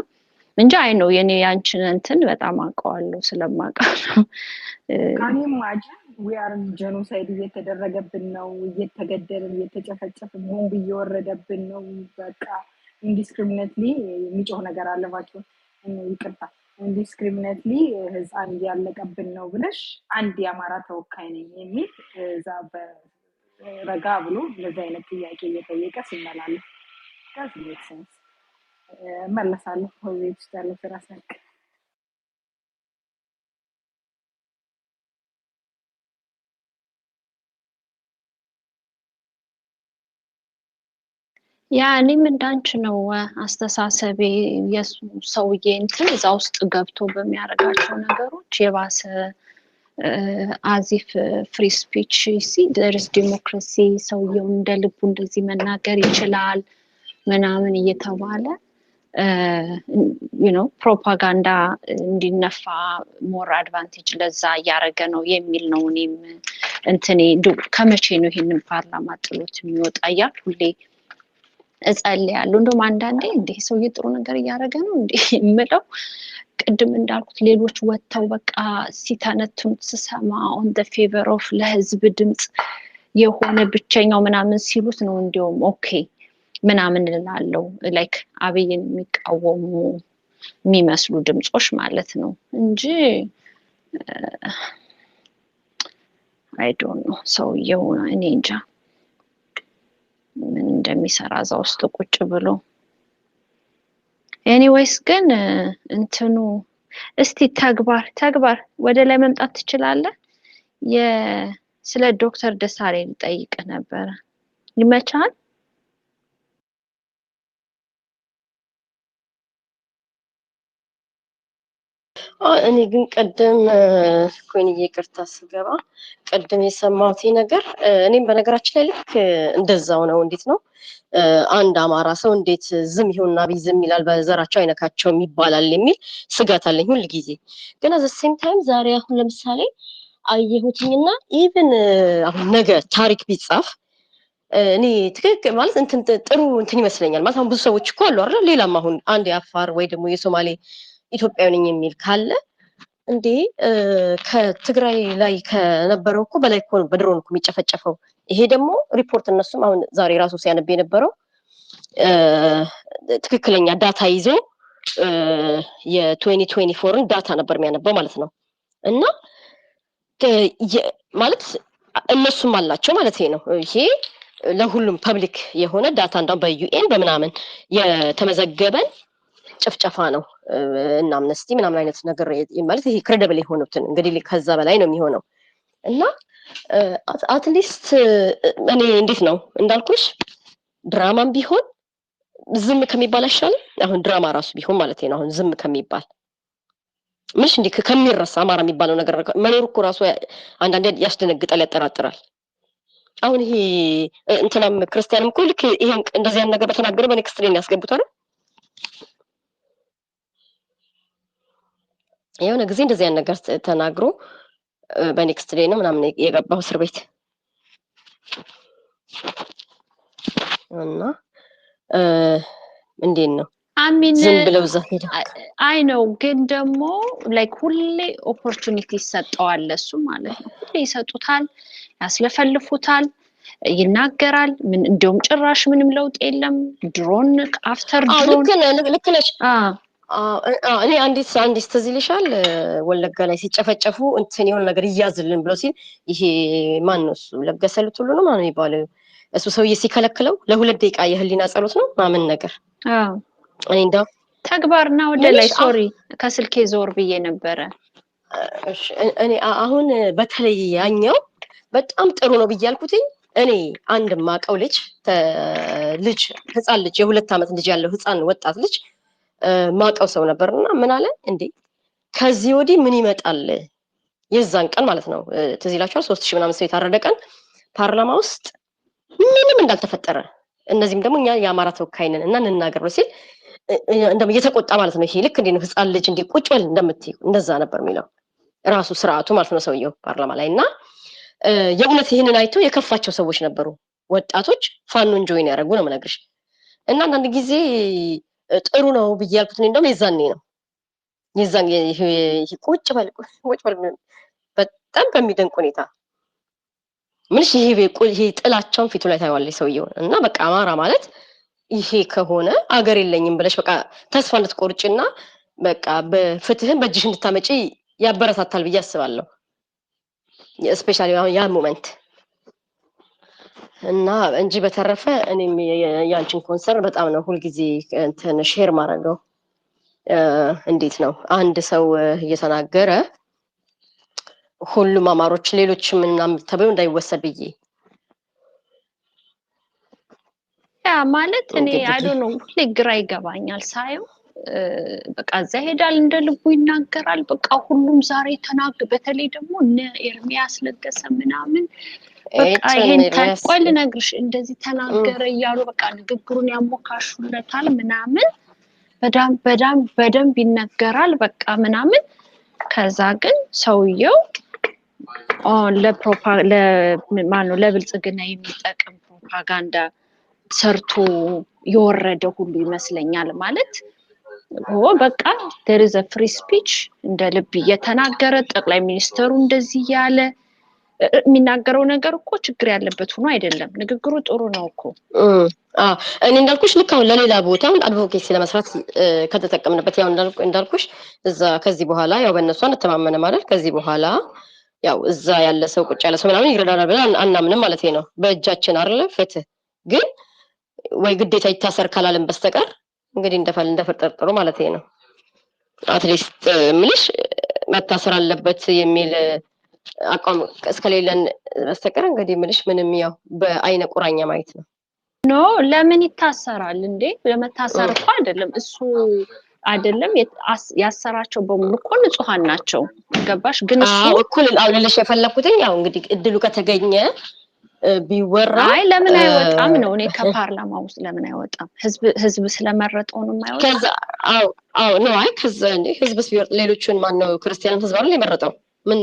እንጂ አይ ነው የኔ ያንቺን እንትን በጣም አውቀዋለሁ ስለማውቀው ካኒ ማጅን we are genocide እየተደረገብን ነው እየተገደልን እየተጨፈጨፍን ቦምብ እየወረደብን ነው በቃ indiscriminately የሚጮህ ነገር አለባቸው ይቅርታ indiscriminately ህፃን እያለቀብን ነው ብለሽ አንድ የአማራ ተወካይ ነኝ የሚል እዛ በረጋ ብሎ ለዛ አይነት ጥያቄ እየጠየቀ ሲመላለስ doesn't make sense መለሳለሁ ሆይት ስታለ ፍራስነክ ያኔም እንዳንቺ ነው አስተሳሰቤ የሰውዬ እንትን እዛ ውስጥ ገብቶ በሚያረጋቸው ነገሮች የባሰ አዚፍ ፍሪ ስፒች there is democracy ሰውየው እንደ ልቡ እንደዚህ መናገር ይችላል ምናምን እየተባለ you know ፕሮፓጋንዳ እንዲነፋ ሞር አድቫንቴጅ ለዛ ያረገ ነው የሚል ነው እኔም እንትኔ ከመቼ ነው ይሄንን ፓርላማ ጥሎት የሚወጣ ያል ሁሌ እጸልያለሁ እንደውም አንዳንዴ እንዴ ሰውዬ ጥሩ ነገር እያረገ ነው እንዴ የምለው ቅድም እንዳልኩት ሌሎች ወጥተው በቃ ሲተነትኑት ስሰማ on the favor of ለህዝብ ድምጽ የሆነ ብቸኛው ምናምን ሲሉት ነው እንደውም ኦኬ ምናምን እላለሁ ላይክ አብይን የሚቃወሙ የሚመስሉ ድምጾች ማለት ነው እንጂ I don't know ሰውዬው እኔ እንጃ ምን እንደሚሰራ እዛ ውስጥ ቁጭ ብሎ ኤኒዌይስ ግን እንትኑ እስቲ ተግባር ወደ ላይ መምጣት ትችላለህ ስለ ዶክተር ደሳለኝ ጠይቀ ነበር ይመቻል እኔ ግን ቀደም ኮይን ይቅርታ ስገባ ቀደም የሰማሁት ነገር እኔም በነገራችን ላይ ልክ እንደዛው ነው እንዴት ነው አንድ አማራ ሰው እንዴት ዝም ይሁንና ቢዝም ይላል በዘራቸው አይነካቸውም ይባላል የሚል ስጋት አለኝ ሁሉ ጊዜ ግን at the same time ዛሬ አሁን ለምሳሌ አየሁትኝና ኢቭን አሁን ነገ ታሪክ ቢጻፍ እኔ ትክክል ማለት እንትን ጥሩ እንትን ይመስለኛል ማለት አሁን ብዙ ሰዎች እኮ አሉ አይደል ሌላም አሁን አንድ የአፋር ወይ ደግሞ የሶማሌ ኢትዮጵያዊ ነኝ የሚል ካለ እንዴ ከትግራይ ላይ ከነበረው እኮ በላይ እኮ በድሮን እኮ የሚጨፈጨፈው ይሄ ደግሞ ሪፖርት እነሱም አሁን ዛሬ ራሱ ሲያነብ የነበረው ትክክለኛ ዳታ ይዞ የ2024ን ዳታ ነበር የሚያነበው ማለት ነው። እና ማለት እነሱም አላቸው ማለት ነው። ይሄ ለሁሉም ፐብሊክ የሆነ ዳታ እንደው በዩኤን በምናምን የተመዘገበን ጭፍጨፋ ነው እና አምነስቲ ምናምን አይነት ነገር ማለት ይሄ ክሬዲብል የሆኑትን እንግዲህ ከዛ በላይ ነው የሚሆነው። እና አትሊስት እኔ እንዴት ነው እንዳልኩሽ ድራማም ቢሆን ዝም ከሚባል አይሻልም? አሁን ድራማ ራሱ ቢሆን ማለት ነው አሁን ዝም ከሚባል ምንሽ እንዴ ከሚረሳ አማራ የሚባለው ነገር መኖር እኮ ራሱ አንዳንዴ ያስደነግጣል፣ ያጠራጥራል። አሁን ይሄ እንትናም ክርስቲያንም እኮ ልክ ይሄን እንደዚህ አይነት ነገር በተናገረ በኔክስት ዴይ ያስገቡት አይደል? የሆነ ጊዜ እንደዚህ አይነት ነገር ተናግሮ በኔክስት ዴይ ነው ምናምን የገባው እስር ቤት እና እንዴት ነው አሚን ዝም ብለው እዛ ሄደው አይ ነው ግን ደግሞ ላይክ ሁሌ ኦፖርቹኒቲ ይሰጠዋል ለሱ ማለት ነው። ሁሌ ይሰጡታል፣ ያስለፈልፉታል፣ ይናገራል። ምን እንደውም ጭራሽ ምንም ለውጥ የለም። ድሮን አፍተር ድሮን ልክ ነሽ። እኔ አንዲት ትዝ ይልሻል ወለጋ ላይ ሲጨፈጨፉ እንትን የሆነ ነገር ይያዝልን ብሎ ሲል ይሄ ማን ነው እሱ ለገሰሉት ሁሉ ነው ማን የሚባለው እሱ ሰውዬ ሲከለክለው ለሁለት ደቂቃ የህሊና ጸሎት ነው ማምን ነገር እኔ እንደው ተግባርና ወደ ላይ ሶሪ ከስልኬ ዞር ብዬ ነበረ። እኔ አሁን በተለይ ያኛው በጣም ጥሩ ነው ብያልኩትኝ። እኔ አንድ ማቀው ልጅ ህፃን ልጅ የ2 ዓመት ልጅ ያለው ህፃን ወጣት ልጅ ማቀው ሰው ነበርና ምን አለ እንዴ ከዚህ ወዲህ ምን ይመጣል? የዛን ቀን ማለት ነው ትዝ ይላችኋል 3000 ምናምን ሰው የታረደ ቀን ፓርላማ ውስጥ ምንም እንዳልተፈጠረ እነዚህም ደግሞ እኛ የአማራ ተወካይ ነን እና እንናገር ነው ሲል እንደም እየተቆጣ ማለት ነው። ይሄ ልክ እንደ ህፃን ልጅ እንደ ቁጭ በል እንደምትይ እንደዛ ነበር የሚለው ራሱ ስርዓቱ ማለት ነው ሰውየው ፓርላማ ላይ እና የእውነት ይሄንን አይቶ የከፋቸው ሰዎች ነበሩ። ወጣቶች ፋኖን ጆይን ያደረጉ ነው የምነግርሽ። እና አንዳንድ ጊዜ ጥሩ ነው ብያልኩት ነው እንደውም የዛን ይሄ ቁጭ በል በጣም በሚደንቅ ሁኔታ ምንሽ ይሄ ጥላቻውን ፊቱ ላይ ታይዋለሽ ሰውየው እና በቃ አማራ ማለት ይሄ ከሆነ አገር የለኝም ብለሽ በቃ ተስፋ እንድትቆርጭና በቃ በፍትህን በእጅሽ እንድታመጪ ያበረታታል ብዬ አስባለሁ። ስፔሻሊ አሁን ያ ሞመንት እና እንጂ በተረፈ እኔም ያንቺን ኮንሰርን በጣም ነው ሁልጊዜ እንትን ሼር ማድረገው። እንዴት ነው አንድ ሰው እየተናገረ ሁሉም አማሮች ሌሎች ምናምን ተብሎ እንዳይወሰድ ብዬ ያ ማለት እኔ አይ ዶንት ኖ ሁሌ ግራ ይገባኛል ሳየው። በቃ እዛ ሄዳል እንደ ልቡ ይናገራል። በቃ ሁሉም ዛሬ በተለይ ደግሞ እነ ኤርሚያስ ለገሰ ምናምን በቃ ይሄን ታቆል ነግርሽ እንደዚህ ተናገረ እያሉ በቃ ንግግሩን ያሞካሹለታል ምናምን በደንብ ይነገራል በቃ ምናምን። ከዛ ግን ሰውየው ለብልጽግና የሚጠቅም ፕሮፓጋንዳ ሰርቶ የወረደ ሁሉ ይመስለኛል። ማለት በቃ there is a free speech እንደ ልብ እየተናገረ ጠቅላይ ሚኒስተሩ እንደዚህ ያለ የሚናገረው ነገር እኮ ችግር ያለበት ሆኖ አይደለም። ንግግሩ ጥሩ ነው እኮ። እኔ እንዳልኩሽ ልክ አሁን ለሌላ ቦታው አድቮኬሲ ለመስራት ከተጠቀምንበት ያው እንዳልኩሽ እዛ ከዚህ በኋላ ያው በእነሱ አንተማመነ ማለት ከዚህ በኋላ ያው እዛ ያለ ሰው ቁጭ ያለ ሰው ምናምን ይረዳናል ብለን አናምንም ማለት ነው። በእጃችን አይደለ ፍትህ ግን ወይ ግዴታ ይታሰር ካላለም በስተቀር እንግዲህ እንደፈጠርጥሩ ማለት ነው። አትሊስት ምንሽ መታሰር አለበት የሚል አቋም እስከሌለን በስተቀር እንግዲህ ምንሽ ምንም ያው በአይነ ቁራኛ ማየት ነው። ኖ ለምን ይታሰራል እንዴ? ለመታሰር እኮ አይደለም እሱ አይደለም ያሰራቸው በሙሉ እኮ ንጹሃን ናቸው። ገባሽ? ግን እሱ እኩል አውለልሽ የፈለኩት ያው እንግዲህ እድሉ ከተገኘ ቢወራ አይ ለምን አይወጣም ነው። እኔ ከፓርላማ ውስጥ ለምን አይወጣም? ህዝብ ስለመረጠው ነው የማይወጣው። ከዛ ነው አይ ከዛ እንዴ ህዝብስ ቢወጣ ሌሎቹን ማን ነው ክርስቲያን ህዝብ አይደል የመረጠው? ምን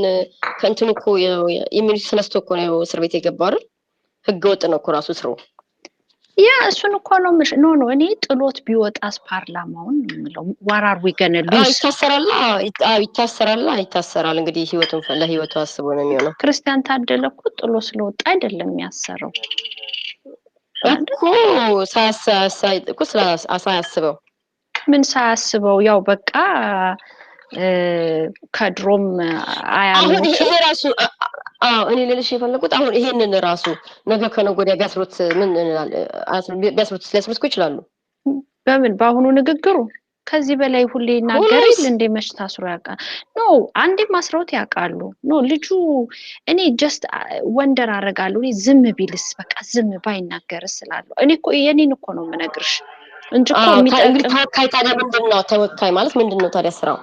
ከእንትኑ እኮ የሚሉት ተነስቶ እኮ ነው እስር ቤት የገባው አይደል? ህገ ወጥ ነው እኮ ራሱ ስሩ። ያ እሱን እኮ ነው ኖ እኔ ጥሎት ቢወጣስ ፓርላማውን ነው ዋራር ዊገነ ሉስ ይታሰራል እንግዲህ ለህይወቱ አስቦ ነው የሚሆነው። ክርስቲያን ታደለ እኮ ጥሎ ስለወጣ አይደለም የሚያሰረው። አይደል? እኮ እኮ ሳያስበው ምን ሳያስበው ያው በቃ ከድሮም አሁን ይሄ አያልሙትም። ራሱ እኔ ልልሽ የፈለኩት አሁን ይሄንን ራሱ ነገ ከነገ ወዲያ ቢያስሩት ምን ቢያስሩት ሊያስሩት እኮ ይችላሉ። በምን በአሁኑ ንግግሩ ከዚህ በላይ ሁሌ ይናገር ሁሌስ የለ እንዴ? መች ታስሮ ያውቃል? ኖ አንዴ ማስረውት ያውቃሉ። ኖ ልጁ እኔ ጀስት ወንደር አደርጋለሁ። እኔ ዝም ቢልስ በቃ ዝም ባይናገርስ እላለሁ። እኔ እኮ የኔን እኮ ነው የምነግርሽ እንጂ እኮ እንግዲህ የሚጠቅም ተወካይ ታዲያ ምንድን ነው? ተወካይ ማለት ምንድን ነው ታዲያ ስራው?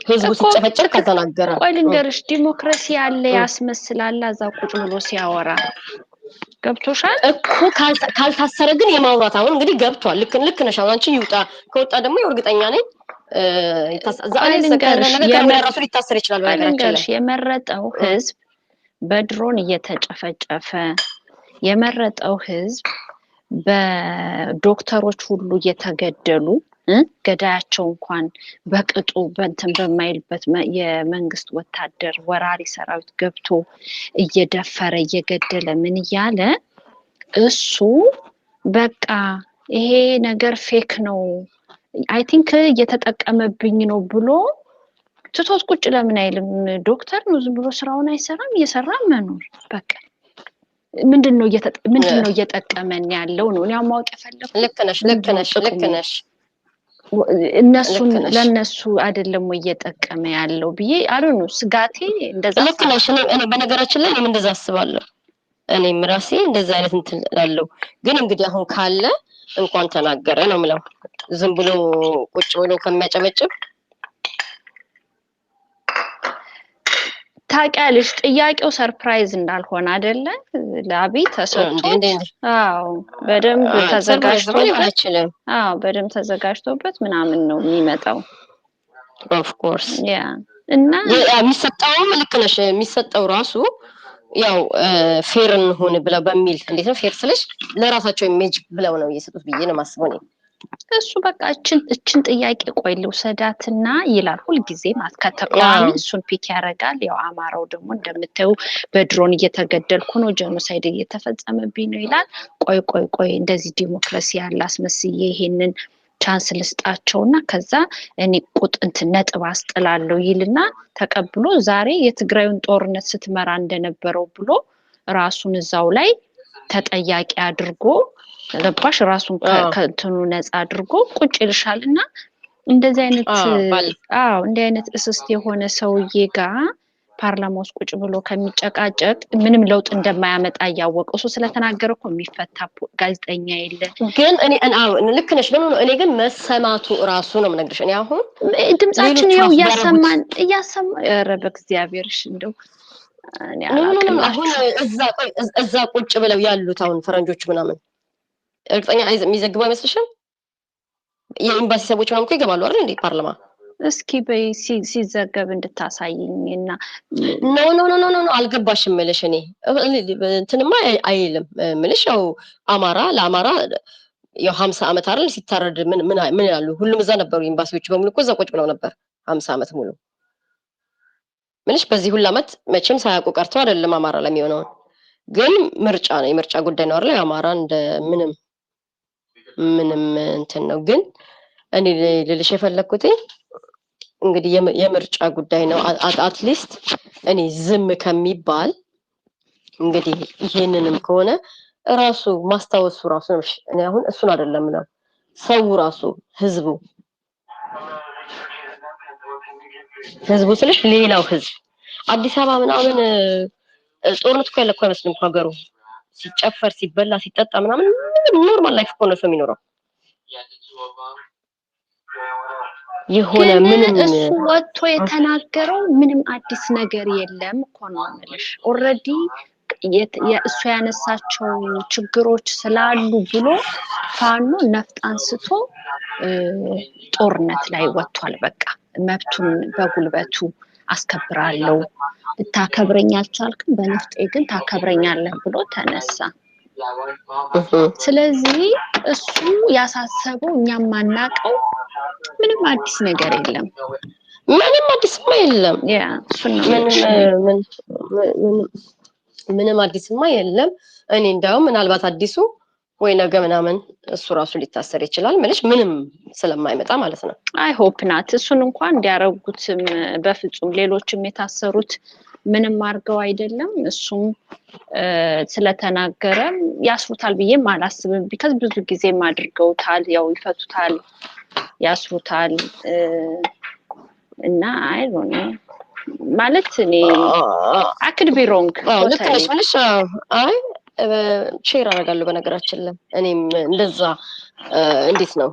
ህዝቡ እኮ ሲጨፈጨፍ ካልተናገረ ቆይ ልንገርሽ፣ ዲሞክራሲ ያለ ያስመስላል እዛ ቁጭ ብሎ ሲያወራ ገብቶሻል እኮ ካልታሰረ ግን የማውራት አሁን እንግዲህ ገብቷል። ልክ ነሽ። አሁን አንቺ ይውጣ ከወጣ ደግሞ እርግጠኛ ነኝ ራሱ ሊታሰር ይችላል። በነገራችን ላይ የመረጠው ህዝብ በድሮን እየተጨፈጨፈ የመረጠው ህዝብ በዶክተሮች ሁሉ እየተገደሉ ገዳያቸው እንኳን በቅጡ በእንትን በማይልበት የመንግስት ወታደር ወራሪ ሰራዊት ገብቶ እየደፈረ እየገደለ ምን እያለ እሱ በቃ ይሄ ነገር ፌክ ነው አይ ቲንክ እየተጠቀመብኝ ነው ብሎ ትቶት ቁጭ ለምን አይልም? ዶክተር ነው ዝም ብሎ ስራውን አይሰራም? እየሰራ መኖር በቃ ምንድነው እየጠቀመን ያለው ነው? እኔ ማወቅ የፈለኩት ልክ ነሽ እነሱን ለነሱ አይደለም ወይ እየጠቀመ ያለው ብዬ አሉን። ስጋቴ እንደዛ ልክ ነሽ። እኔ በነገራችን ላይ እኔም እንደዛ አስባለሁ። እኔም ራሴ እንደዛ አይነት እንትን እላለሁ። ግን እንግዲህ አሁን ካለ እንኳን ተናገረ ነው የምለው። ዝም ብሎ ቁጭ ብሎ ከሚያጨበጭብ ታውቂያለሽ፣ ጥያቄው ሰርፕራይዝ እንዳልሆነ አይደለ? ለአብይ ተሰጥቶት በደንብ ተዘጋጅቶበት በደንብ ተዘጋጅቶበት ምናምን ነው የሚመጣው። ኦፍ ኮርስ ያ እና የሚሰጠውም ልክ ነሽ። የሚሰጠው ራሱ ያው ፌር እንሆን ብለው በሚል እንዴት ነው ፌር ስልሽ ለራሳቸው ኢሜጅ ብለው ነው እየሰጡት ብዬ ነው የማስበው ነው። እሱ በቃ እችን ጥያቄ ቆይ ልውሰዳትና ይላል ሁልጊዜ ማለት ከተቃዋሚ እሱን ፒክ ያደርጋል። ያው አማራው ደግሞ እንደምታዩ በድሮን እየተገደልኩ ነው፣ ጄኖሳይድ እየተፈጸመብኝ ነው ይላል። ቆይ እንደዚህ ዲሞክራሲ ያለ አስመስዬ ይሄንን ቻንስ ልስጣቸውና ከዛ እኔ እንትን ነጥብ አስጥላለሁ ይልና ተቀብሎ ዛሬ የትግራዩን ጦርነት ስትመራ እንደነበረው ብሎ ራሱን እዛው ላይ ተጠያቂ አድርጎ ገባሽ ራሱን ከእንትኑ ነፃ አድርጎ ቁጭ ይልሻልና እንደዚህ አይነት እንዲህ አይነት እስስት የሆነ ሰውዬ ጋር ፓርላማ ውስጥ ቁጭ ብሎ ከሚጨቃጨቅ ምንም ለውጥ እንደማያመጣ እያወቀ እሱ ስለተናገረ እኮ የሚፈታ ጋዜጠኛ የለ። ግን እኔ ልክ ነሽ። እኔ ግን መሰማቱ እራሱ ነው የምነግርሽ። እኔ አሁን ድምጻችን ይኸው እያሰማ ኧረ በእግዚአብሔርሽ እንደው አሁን እዛ ቁጭ ብለው ያሉት አሁን ፈረንጆቹ ምናምን እርግጠኛ የሚዘግቡ አይመስልሽም? የኤምባሲ ሰዎች ምናምን እኮ ይገባሉ አይደል እንዴ ፓርላማ? እስኪ በይ ሲዘገብ እንድታሳይኝና ኖ አልገባሽም እልሽ። እኔ እንትንማ አይልም ምልሽ ያው ለአማራ ያው 50 ዓመት አይደል ሲታረድ ምን ያሉ ሁሉም እዛ ነበሩ። ኤምባሲዎች በሙሉ እኮ እዛ ቁጭ ብለው ነበር 50 ዓመት ሙሉ ምንሽ በዚህ ሁሉ ዓመት መቼም ሳያውቁ ቀርተው አይደለም አማራ ለሚሆነው። ግን ምርጫ ነው የምርጫ ጉዳይ ነው አይደል? አማራ እንደ ምንም እንትን ነው። ግን እኔ ልልሽ የፈለኩት እንግዲህ የምርጫ ጉዳይ ነው። አትሊስት እኔ ዝም ከሚባል እንግዲህ ይሄንንም ከሆነ ራሱ ማስታወሱ ራሱ ነው። እኔ አሁን እሱን አይደለም ነው ሰው ራሱ ህዝቡ ስልሽ ሌላው ህዝብ አዲስ አበባ ምናምን ጦርነት እኮ ያለ እኮ አይመስልም ሀገሩ። ሲጨፈር ሲበላ ሲጠጣ ምናምን ኖርማል ላይፍ እኮ ነው የሚኖረው። የሆነ ምንም እሱ ወጥቶ የተናገረው ምንም አዲስ ነገር የለም እኮ ነው የምልሽ። ኦልሬዲ እሱ ያነሳቸው ችግሮች ስላሉ ብሎ ፋኖ ነፍጥ አንስቶ ጦርነት ላይ ወጥቷል። በቃ መብቱን በጉልበቱ አስከብራለሁ፣ ልታከብረኝ አልቻልክም፣ በነፍጤ ግን ታከብረኛለህ ብሎ ተነሳ። ስለዚህ እሱ ያሳሰበው እኛም ማናቀው ምንም አዲስ ነገር የለም። ምንም አዲስማ የለም። ምንም አዲስማ የለም። እኔ እንዳው ምናልባት አዲሱ ወይ ነገ ምናምን እሱ ራሱ ሊታሰር ይችላል ምንሽ ምንም ስለማይመጣ ማለት ነው። አይ ሆፕ ናት እሱን እንኳን እንዲያረጉትም በፍጹም ሌሎችም የታሰሩት ምንም አርገው አይደለም እሱም ስለተናገረ ያስሩታል ብዬም አላስብም ቢካዝ ብዙ ጊዜም አድርገውታል ያው ይፈቱታል ያስሩታል እና አይ ዶንት ኖ ማለት እኔ I could be wrong ልክ ነሽ ምንሽ አይ ሼር አደርጋለሁ በነገራችን ላይ እኔም እንደዛ እንዴት ነው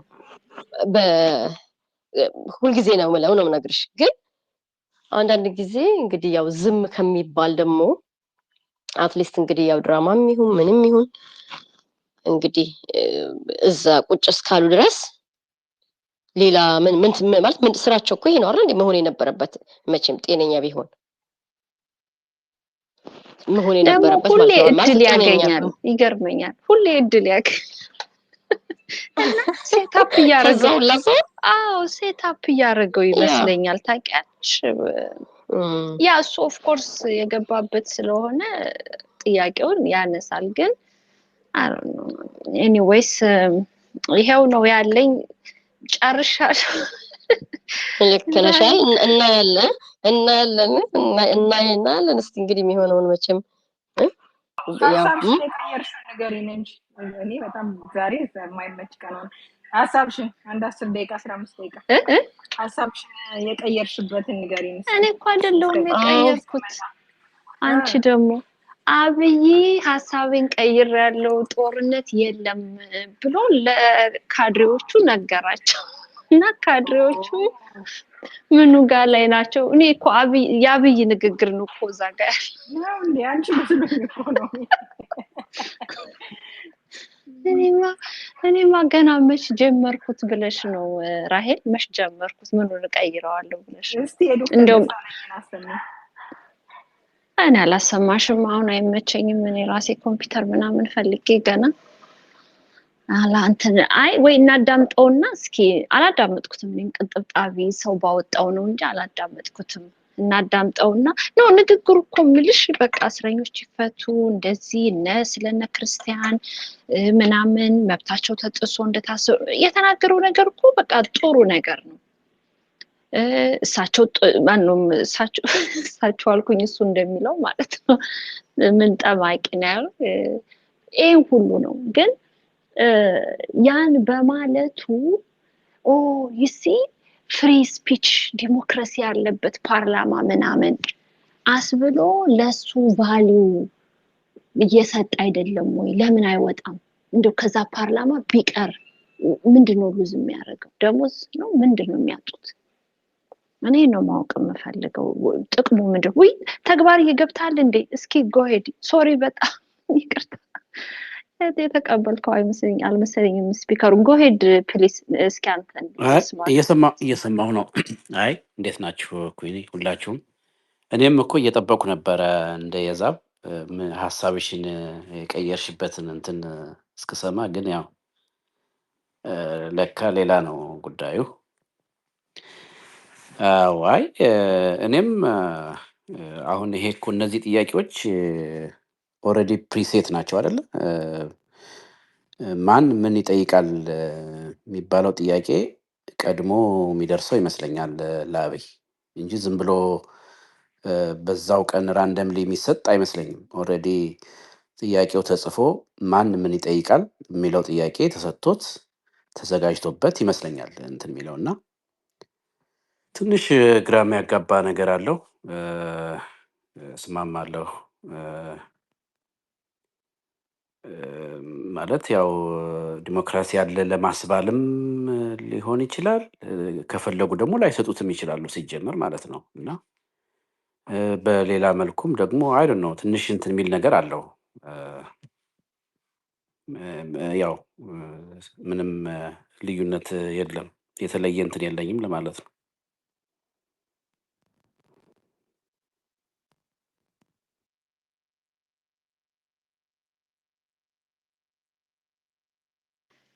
ሁልጊዜ ነው የምለው ነው የምነግርሽ ግን አንዳንድ ጊዜ እንግዲህ ያው ዝም ከሚባል ደግሞ አትሊስት እንግዲህ ያው ድራማም ይሁን ምንም ይሁን እንግዲህ እዛ ቁጭ እስካሉ ድረስ ሌላ ምን ማለት ምን ስራቸው እኮ ይሄ ነው አይደል መሆን የነበረበት መቼም ጤነኛ ቢሆን መሆን የነበረበት ማለት ነው ማለት ያገኛል ይገርመኛል ሁሌ እድል ያገኛል ሴታፕ ያረጋው አዎ ሴታፕ ያረጋው ይመስለኛል ታውቂያለሽ ያ እሱ ኦፍ ኮርስ የገባበት ስለሆነ ጥያቄውን ያነሳል ግን I don't know anyways ይሄው ነው ያለኝ ጨርሻለሁ ልክ ነሽ እናያለን እስቲ እንግዲህ የሚሆነውን መቼም ሀሳብሽን የቀየርሽው ንገሪኝ እንጂ እኔ በጣም ዛሬ የማይመች ቀን ነው ሀሳብሽን አንድ 10 ደቂቃ 15 ደቂቃ ሀሳብሽን የቀየርሽበትን ንገሪኝ እኔ እኮ አይደለሁም የቀየርኩት አንቺ ደግሞ አብይ ሀሳቤን ቀይሬያለሁ ጦርነት የለም ብሎ ለካድሬዎቹ ነገራቸው እና ካድሬዎቹ ምኑ ጋር ላይ ናቸው እኔ እኮ የአብይ ንግግር ነው እኮ እዛ ጋር ነው እንዴ አንቺ ብትሉኝ እኮ ነው እኔማ ገና መች ጀመርኩት ብለሽ ነው ራሄል መች ጀመርኩት ምኑን ቀይረዋለሁ ብለሽ እስቲ እንደውም እኔ አላሰማሽም አሁን አይመቸኝም እኔ ራሴ ኮምፒውተር ምናምን ፈልጌ ገና አላንተን አይ ወይ እናዳምጠውና እስኪ አላዳመጥኩትም እኔም ቅንጥብጣቢ ሰው ባወጣው ነው እንጂ አላዳመጥኩትም እናዳምጠውና ነው ንግግሩ እኮ ምልሽ በቃ እስረኞች ይፈቱ እንደዚህ ስለነ ክርስቲያን ምናምን መብታቸው ተጥሶ እንደታሰሩ የተናገረው ነገር እኮ በቃ ጥሩ ነገር ነው እሳቸው ማንንም እሳቸው አልኩኝ እሱ እንደሚለው ማለት ነው ምን ጠማቂ ነው ይሄን ሁሉ ነው ግን ያን በማለቱ ይሲ ፍሪ ስፒች ዲሞክራሲ ያለበት ፓርላማ ምናምን አስብሎ ለሱ ቫልዩ እየሰጠ አይደለም ወይ ለምን አይወጣም እንደው ከዛ ፓርላማ ቢቀር ምንድነው ሉዝ የሚያደርገው ደሞዝ ነው ምንድነው የሚያጡት እኔ ነው ማወቅ የምፈልገው ጥቅሙ ምንድነው ወይ ተግባር ይገብታል እንዴ እስኪ ጎሄድ ሶሪ በጣም ይቅርታ የተቀበልከው አልመሰለኝም ስፒከሩን ጎሄድ ፕሊስ እስኪ አንተን እየሰማሁ ነው አይ እንዴት ናችሁ ኩኒ ሁላችሁም እኔም እኮ እየጠበቁ ነበረ እንደ የዛብ ሐሳብሽን የቀየርሽበትን እንትን እስከሰማ ግን ያው ለካ ሌላ ነው ጉዳዩ ዋይ እኔም አሁን ይሄ እኮ እነዚህ ጥያቄዎች ኦልሬዲ ፕሪሴት ናቸው አይደለ ማን ምን ይጠይቃል የሚባለው ጥያቄ ቀድሞ የሚደርሰው ይመስለኛል ለአብይ እንጂ ዝም ብሎ በዛው ቀን ራንደምሊ የሚሰጥ አይመስለኝም ኦልሬዲ ጥያቄው ተጽፎ ማን ምን ይጠይቃል የሚለው ጥያቄ ተሰጥቶት ተዘጋጅቶበት ይመስለኛል እንትን የሚለውና ትንሽ ግራ የሚያጋባ ነገር አለው እስማማለሁ ማለት ያው ዲሞክራሲ ያለ ለማስባልም ሊሆን ይችላል ከፈለጉ ደግሞ ላይሰጡትም ይችላሉ ሲጀመር ማለት ነው እና በሌላ መልኩም ደግሞ አይ ዶንት ኖ ትንሽ እንትን የሚል ነገር አለው ያው ምንም ልዩነት የለም የተለየ እንትን የለኝም ለማለት ነው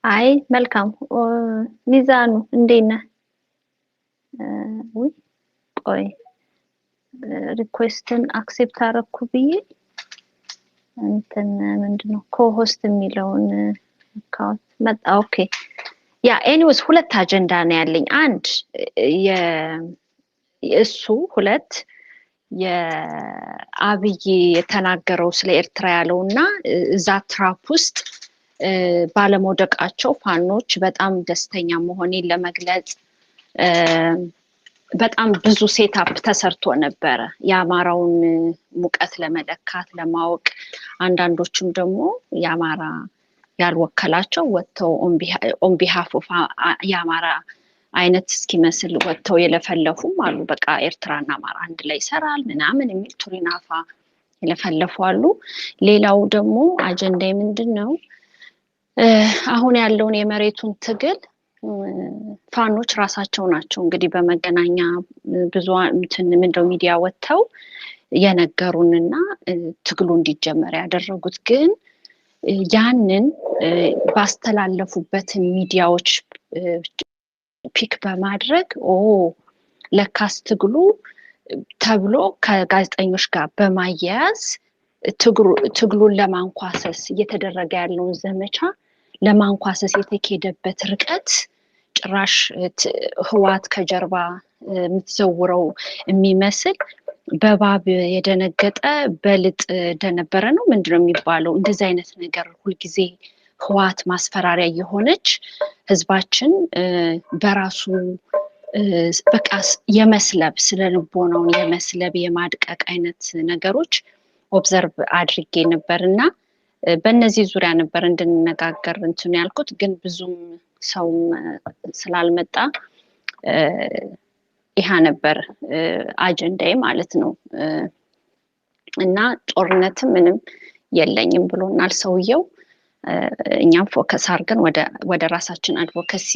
አይ መልካም ሚዛኑ እንዴነ ወይ ቆይ ሪኩዌስትን አክሴፕት አረኩ ብዬ እንትን ምንድነው ኮሆስት የሚለውን አካውንት መጣ። ኦኬ ያ ኤኒዌይስ ሁለት አጀንዳ ነው ያለኝ። አንድ የእሱ ሁለት የአብይ የተናገረው ስለ ኤርትራ ያለውና እዛ ትራፕ ውስጥ ባለመውደቃቸው ፋኖች በጣም ደስተኛ መሆኔን ለመግለጽ በጣም ብዙ ሴታፕ ተሰርቶ ነበረ የአማራውን ሙቀት ለመለካት ለማወቅ። አንዳንዶችም ደግሞ የአማራ ያልወከላቸው ወጥተው ኦን ቢሃፍ ኦፍ የአማራ አይነት እስኪመስል ወጥተው የለፈለፉም አሉ። በቃ ኤርትራና አማራ አንድ ላይ ይሰራል ምናምን የሚል ቱሪናፋ የለፈለፉ አሉ። ሌላው ደግሞ አጀንዳ ምንድን ነው? አሁን ያለውን የመሬቱን ትግል ፋኖች ራሳቸው ናቸው እንግዲህ በመገናኛ ብዙሃን ምንድነው ሚዲያ ወጥተው የነገሩንና ትግሉ እንዲጀመር ያደረጉት። ግን ያንን ባስተላለፉበት ሚዲያዎች ፒክ በማድረግ ለካስ ትግሉ ተብሎ ከጋዜጠኞች ጋር በማያያዝ ትግሉን ለማንኳሰስ እየተደረገ ያለውን ዘመቻ ለማንኳሰስ የተኬደበት ርቀት ጭራሽ ህዋት ከጀርባ የምትዘውረው የሚመስል በባብ የደነገጠ በልጥ ደነበረ ነው ምንድነው የሚባለው? እንደዚህ አይነት ነገር ሁልጊዜ ህዋት ማስፈራሪያ የሆነች ህዝባችን በራሱ በቃ የመስለብ ስለልቦናውን የመስለብ የማድቀቅ አይነት ነገሮች ኦብዘርቭ አድርጌ ነበርና በእነዚህ ዙሪያ ነበር እንድንነጋገር እንትን ያልኩት። ግን ብዙም ሰው ስላልመጣ ይሄ ነበር አጀንዳዬ ማለት ነው። እና ጦርነትም ምንም የለኝም ብሎናል ሰውየው። እኛም ፎከስ አድርገን ወደ ራሳችን አድቮኬሲ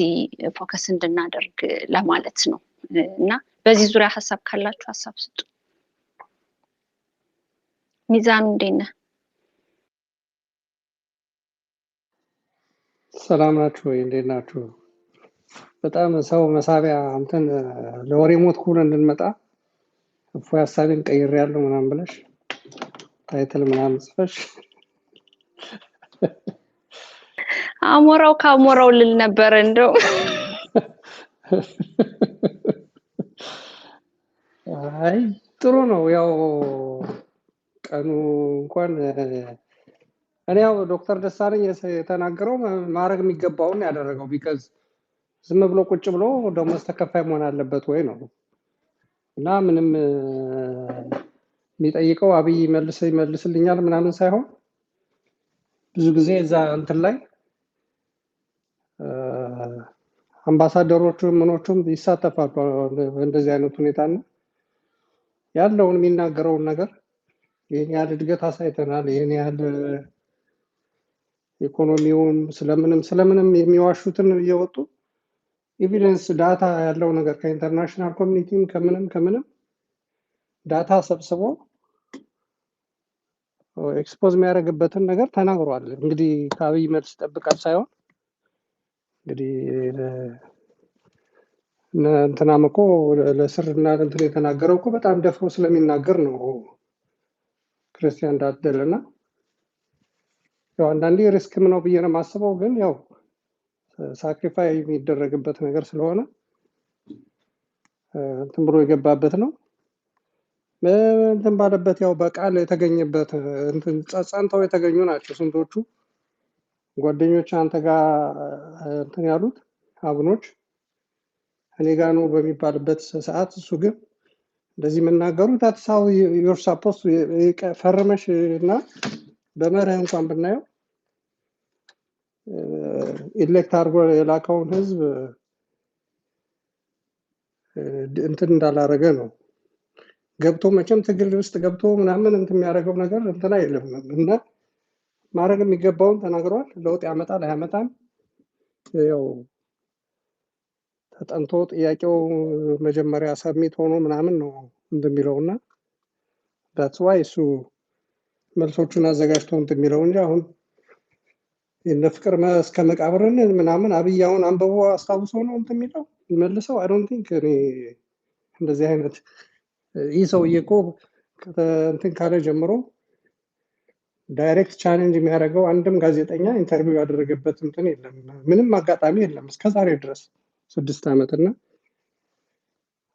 ፎከስ እንድናደርግ ለማለት ነው። እና በዚህ ዙሪያ ሀሳብ ካላችሁ ሀሳብ ስጡ። ሚዛኑ እንዴት ነህ? ሰላም ናችሁ ወይ? እንዴት ናችሁ? በጣም ሰው መሳቢያ እንትን ለወሬ ሞት ኩል እንድንመጣ እፎይ ሀሳቤን ቀይሬያለሁ ምናምን ብለሽ ታይትል ምናምን ጽፈሽ አሞራው ካሞራው ልል ነበር እንደው አይ ጥሩ ነው። ያው ቀኑ እንኳን እኔ ያው ዶክተር ደሳለኝ የተናገረው ማድረግ የሚገባውን ያደረገው ቢካዝ ዝም ብሎ ቁጭ ብሎ ደሞዝ ተከፋይ መሆን አለበት ወይ ነው። እና ምንም የሚጠይቀው አብይ ይመልስልኛል ምናምን ሳይሆን ብዙ ጊዜ እዛ እንትን ላይ አምባሳደሮቹም ምኖቹም ይሳተፋሉ እንደዚህ አይነት ሁኔታና ያለውን የሚናገረውን ነገር ይሄን ያህል እድገት አሳይተናል፣ ይሄን ያህል ኢኮኖሚውን ስለምንም የሚዋሹትን እየወጡ ኤቪደንስ ዳታ ያለው ነገር ከኢንተርናሽናል ኮሚኒቲም ከምንም ዳታ ሰብስቦ ኤክስፖዝ የሚያደርግበትን ነገር ተናግሯል። እንግዲህ ከአብይ መልስ ይጠብቃል ሳይሆን እንግዲህ እንትናም እኮ ለስርና እንትን የተናገረው እኮ በጣም ደፍሮ ስለሚናገር ነው ክርስቲያን ዳደለና ያው አንዳንዴ ሪስክም ነው ብዬ ነው የማስበው። ግን ያው ሳክሪፋይ የሚደረግበት ነገር ስለሆነ እንትን ብሎ የገባበት ነው። እንትን ባለበት ያው በቃል የተገኘበት እንትን ጸንተው የተገኙ ናቸው ስንቶቹ ጓደኞች አንተ ጋር እንትን ያሉት አብኖች እኔ ጋር ነው በሚባልበት ሰዓት እሱ ግን እንደዚህ የምናገሩ ታትሳው ዩር ሳፖስ ፈርመሽ እና በመርህ እንኳን ብናየው ኢሌክት አድርጎ የላከውን ህዝብ እንትን እንዳላረገ ነው። ገብቶ መቼም ትግል ውስጥ ገብቶ ምናምን እንትን የሚያደርገው ነገር እንትን አይልም እና ማድረግ የሚገባውን ተናግሯል። ለውጥ ያመጣል አያመጣም ያው ተጠንቶ ጥያቄው መጀመሪያ ሰብሚት ሆኖ ምናምን ነው እንደሚለውና that's why እሱ መልሶቹን አዘጋጅቶ እንደሚለው እንጂ አሁን የነ ፍቅር እስከ መቃብርን ምናምን አብይ አሁን አንብቦ አስታውሶ ነው እንደሚለው ይመልሰው። I don't think እኔ እንደዚህ አይነት ይህ ሰውዬ እኮ እንትን ካለ ጀምሮ ዳይሬክት ቻሌንጅ የሚያደርገው አንድም ጋዜጠኛ ኢንተርቪው ያደረገበት እንትን የለም። ምንም አጋጣሚ የለም እስከዛሬ ድረስ 6 ዓመት እና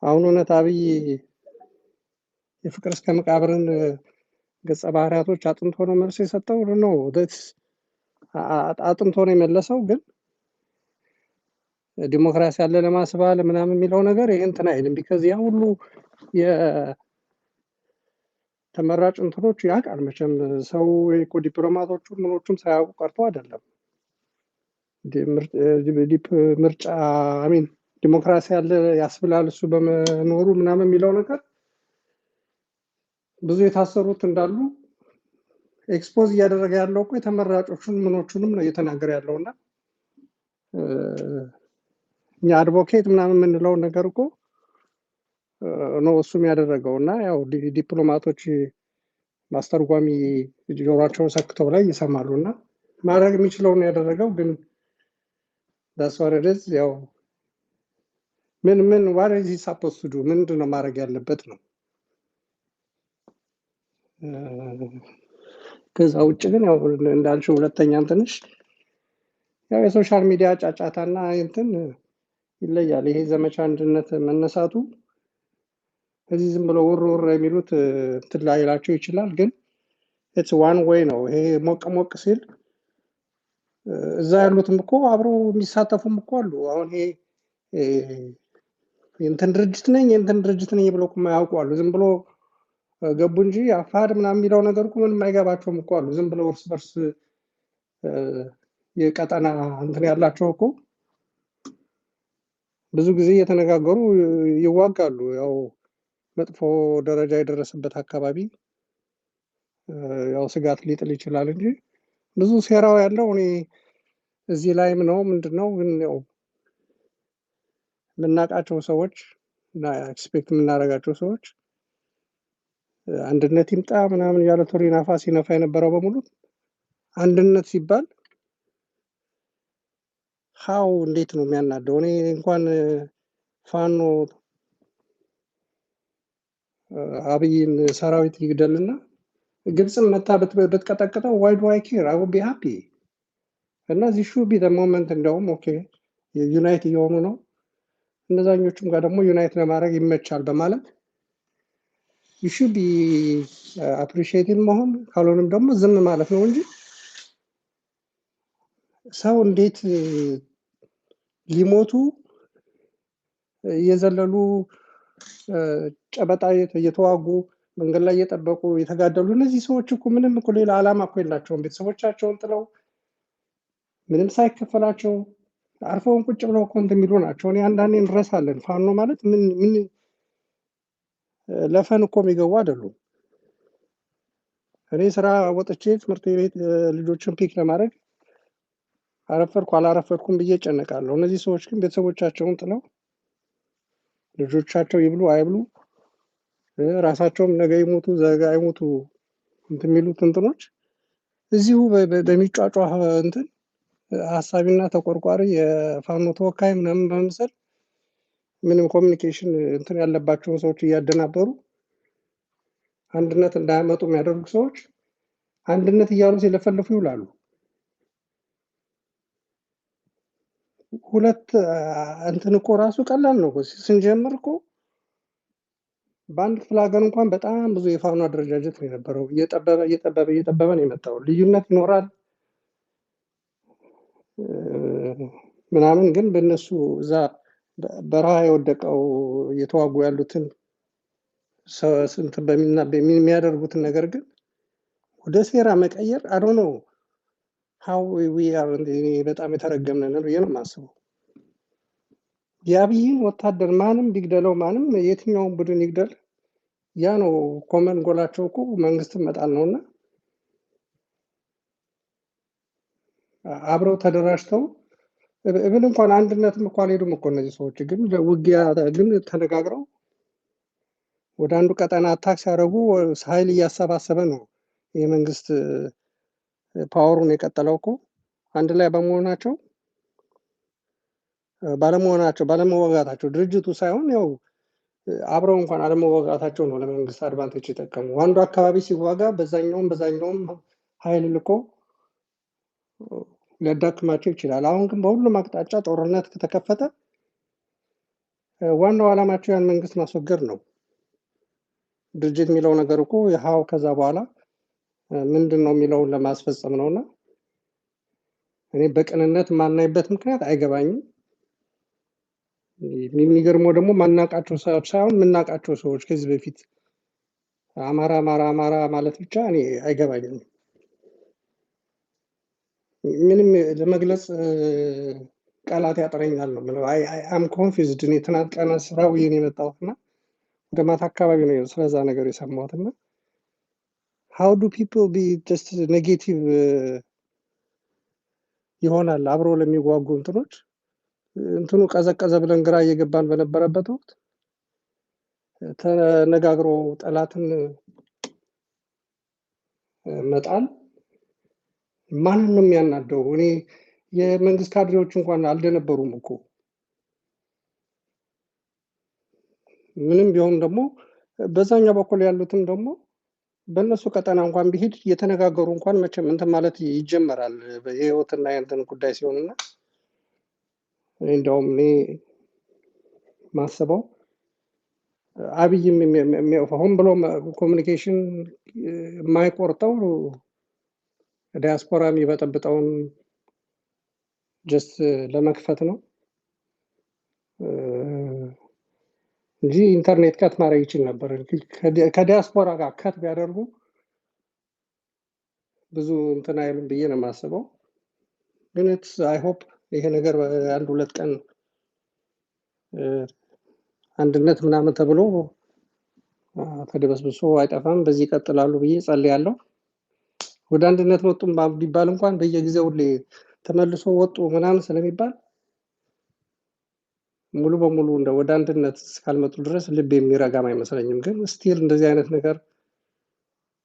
አሁን እውነት አብይ የፍቅር እስከ መቃብርን ገጸ ባህሪያቶች አጥንቶ ነው መልስ የሰጠው ነው አጥንቶ ነው የመለሰው። ግን ዲሞክራሲ አለ ለማስባል ምናምን የሚለው ነገር ይሄ እንትን አይልም። ቢካዝ ያ ሁሉ የተመራጭ እንትኖች ያውቃል መቼም ሰው እኮ ዲፕሎማቶቹ ምኖቹም ሳያውቁ ቀርቶ አይደለም። ምርጫ አሚን ዲሞክራሲ አለ ያስብላል እሱ በመኖሩ ምናምን የሚለው ነገር ብዙ የታሰሩት እንዳሉ ኤክስፖዝ እያደረገ ያለው እኮ የተመራጮቹን ምኖቹንም ነው እየተናገረ ያለውና እኛ አድቮኬት ምናምን የምንለው ነገር እኮ ነው እሱም ያደረገው እና ያው ዲፕሎማቶች ማስተርጓሚ ጆሯቸውን ሰክተው ላይ ይሰማሉ እና ማድረግ የሚችለውን ያደረገው። ግን ዳስዋረደዝ ያው ምን ዋሬዚ ሳፖስዱ ምንድን ነው ማድረግ ያለበት ነው። ከዛ ውጭ ግን ያው እንዳልሽው ሁለተኛ እንትንሽ ያው የሶሻል ሚዲያ ጫጫታና እንትን ይለያል። ይሄ ዘመቻ አንድነት መነሳቱ እዚህ ዝም ብሎ ውር የሚሉት እንትን ላይላቸው ይችላል። ግን ኢትስ ዋን ዌይ ነው። ይሄ ሞቅ ሲል እዛ ያሉትም እኮ አብረው የሚሳተፉም እኮ አሉ። አሁን ይሄ የእንትን ድርጅት ነኝ ብሎ እኮ የማያውቁ አሉ። ዝም ብሎ ገቡ እንጂ አፋድ ምናምን የሚለው ነገር እኮ ምንም አይገባቸውም እኮ አሉ። ዝም ብለው እርስ በርስ የቀጠና እንትን ያላቸው እኮ ብዙ ጊዜ እየተነጋገሩ ይዋጋሉ። ያው መጥፎ ደረጃ የደረሰበት አካባቢ ያው ስጋት ሊጥል ይችላል እንጂ ብዙ ሴራው ያለው እኔ እዚህ ላይም ነው። ምንድነው ግን ያው የምናውቃቸው ሰዎች እና ኤክስፔክት የምናደርጋቸው ሰዎች አንድነት ይምጣ ምናምን ያለ ቶሪ ናፋ ሲነፋ የነበረው በሙሉ አንድነት ሲባል ሃው እንዴት ነው የሚያናደው? እኔ እንኳን ፋኖ አብይን ሰራዊት ይግደልና ግብፅን መታ ብትቀጠቅጠው ዋይ ዱ አይ ኬር አይ ውድ ቢ ሃፒ። እና ዚስ ሹድ ቢ ዘ ሞመንት እንደውም ኦኬ ዩናይት እየሆኑ ነው እነዛኞቹም ጋር ደግሞ ዩናይት ለማድረግ ይመቻል በማለት you should be appreciated መሆን ካልሆነም ደግሞ ዝም ማለት ነው እንጂ ሰው እንዴት ሊሞቱ እየዘለሉ ጨበጣ እየተዋጉ መንገድ ላይ እየጠበቁ የተጋደሉ እነዚህ ሰዎች እኮ ምንም እኮ ሌላ ዓላማ እኮ የላቸውም። ቤተሰቦቻቸውን ጥለው ምንም ሳይከፈላቸው አርፈውን ቁጭ ብለው እኮ እንትን የሚሉ ናቸው። እኔ አንዳንዴ እንረሳለን። ፋኖ ማለት ምን ለፈን እኮ የሚገቡ አይደሉም። እኔ ስራ ወጥቼ ትምህርት ቤት ልጆችን ፒክ ለማድረግ አረፈድኩ አላረፈድኩም ብዬ እጨነቃለሁ። እነዚህ ሰዎች ግን ቤተሰቦቻቸውን ጥለው ልጆቻቸው ይብሉ አይብሉ ራሳቸውም ነገ ይሞቱ ዘጋ አይሞቱ እንትን የሚሉት እንትኖች እዚሁ በሚጫጫህ እንትን ሀሳቢና ተቆርቋሪ የፋኖ ተወካይ ምናምን በመምሰል ምንም ኮሚኒኬሽን እንትን ያለባቸውን ሰዎች እያደናበሩ አንድነት እንዳያመጡ የሚያደርጉ ሰዎች አንድነት እያሉ ሲለፈልፉ ይውላሉ። ሁለት እንትን እኮ ራሱ ቀላል ነው። ስንጀምር እኮ በአንድ ክፍለ ሀገር እንኳን በጣም ብዙ የፋኖ አደረጃጀት ነው የነበረው። እየጠበበ ነው የመጣው። ልዩነት ይኖራል ምናምን፣ ግን በእነሱ እዛ በረሃ የወደቀው እየተዋጉ ያሉትን ስንት የሚያደርጉትን ነገር ግን ወደ ሴራ መቀየር አዶ ነው ሀው በጣም የተረገምነ ነው ብዬ ነው የማስበው። የአብይን ወታደር ማንም ቢግደለው ማንም የትኛውን ቡድን ይግደል ያ ነው ኮመን ጎላቸው እኮ መንግስትን መጣል ነውና አብረው ተደራጅተው እብን እንኳን አንድነትም እኮ አልሄዱም እኮ እነዚህ ሰዎች። ግን ውጊያ ግን ተነጋግረው ወደ አንዱ ቀጠና አታክ ሲያደርጉ ኃይል እያሰባሰበ ነው የመንግስት ፓወሩን የቀጠለው እኮ አንድ ላይ በመሆናቸው ባለመወጋታቸው ድርጅቱ ሳይሆን ያው አብረው እንኳን አለመወጋታቸው ነው ለመንግስት አድቫንቴጅ የጠቀሙ። አንዱ አካባቢ ሲዋጋ በዛኛውም ኃይል ልኮ ሊያዳክማቸው ይችላል። አሁን ግን በሁሉም አቅጣጫ ጦርነት ከተከፈተ ዋናው ዓላማቸው ያን መንግስት ማስወገድ ነው። ድርጅት የሚለው ነገር እኮ ይኸው ከዛ በኋላ ምንድን ነው የሚለውን ለማስፈጸም ነውና እኔ በቅንነት ማናይበት ምክንያት አይገባኝም። የሚገርመው ደግሞ ማናቃቸው ሰዎች ሳይሆን የምናውቃቸው ሰዎች ከዚህ በፊት አማራ አማራ አማራ ማለት ብቻ እኔ አይገባኝም። ምንም ለመግለጽ ቃላት ያጥረኛል ነው የምለው። አም ኮንፊውዝድ። እኔ ትናንት ቀን ስራ ውዬ ነው የመጣሁትና ወደ ማታ አካባቢ ነው ስለዛ ነገር የሰማሁትና how do people be just negative ይሆናል አብሮ ለሚጓጉ እንትኖች እንትኑ ቀዘቀዘ ብለን ግራ እየገባን በነበረበት ወቅት ተነጋግሮ ጠላትን መጣል ማንን ነው የሚያናደው? እኔ የመንግስት ካድሬዎች እንኳን አልደነበሩም እኮ ምንም ቢሆን ደግሞ በዛኛው በኩል ያሉትም ደግሞ በእነሱ ቀጠና እንኳን ቢሄድ እየተነጋገሩ እንኳን መቼም እንትን ማለት ይጀመራል የህይወትና የእንትን ጉዳይ ሲሆንና እንደውም እኔ ማስበው አብይም ሆን ብሎ ኮሚኒኬሽን የማይቆርጠው ዲያስፖራ የሚበጠብጠውን ጀስት ለመክፈት ነው እንጂ ኢንተርኔት ከት ማድረግ ይችል ነበር። ከዲያስፖራ ጋር ከት ቢያደርጉ ብዙ እንትን አይሉም ብዬ ነው የማስበው። ግን አይ ሆፕ ይሄ ነገር አንድ ሁለት ቀን አንድነት ምናምን ተብሎ ተደበስብሶ አይጠፋም። በዚህ ይቀጥላሉ ብዬ ጸልያለሁ። ወደ አንድነት ወጡም ቢባል እንኳን በየጊዜው ተመልሶ ወጡ ምናምን ስለሚባል ሙሉ በሙሉ እንደ ወደ አንድነት እስካልመጡ ድረስ ልብ የሚረጋም አይመስለኝም። ግን ስቲል እንደዚህ አይነት ነገር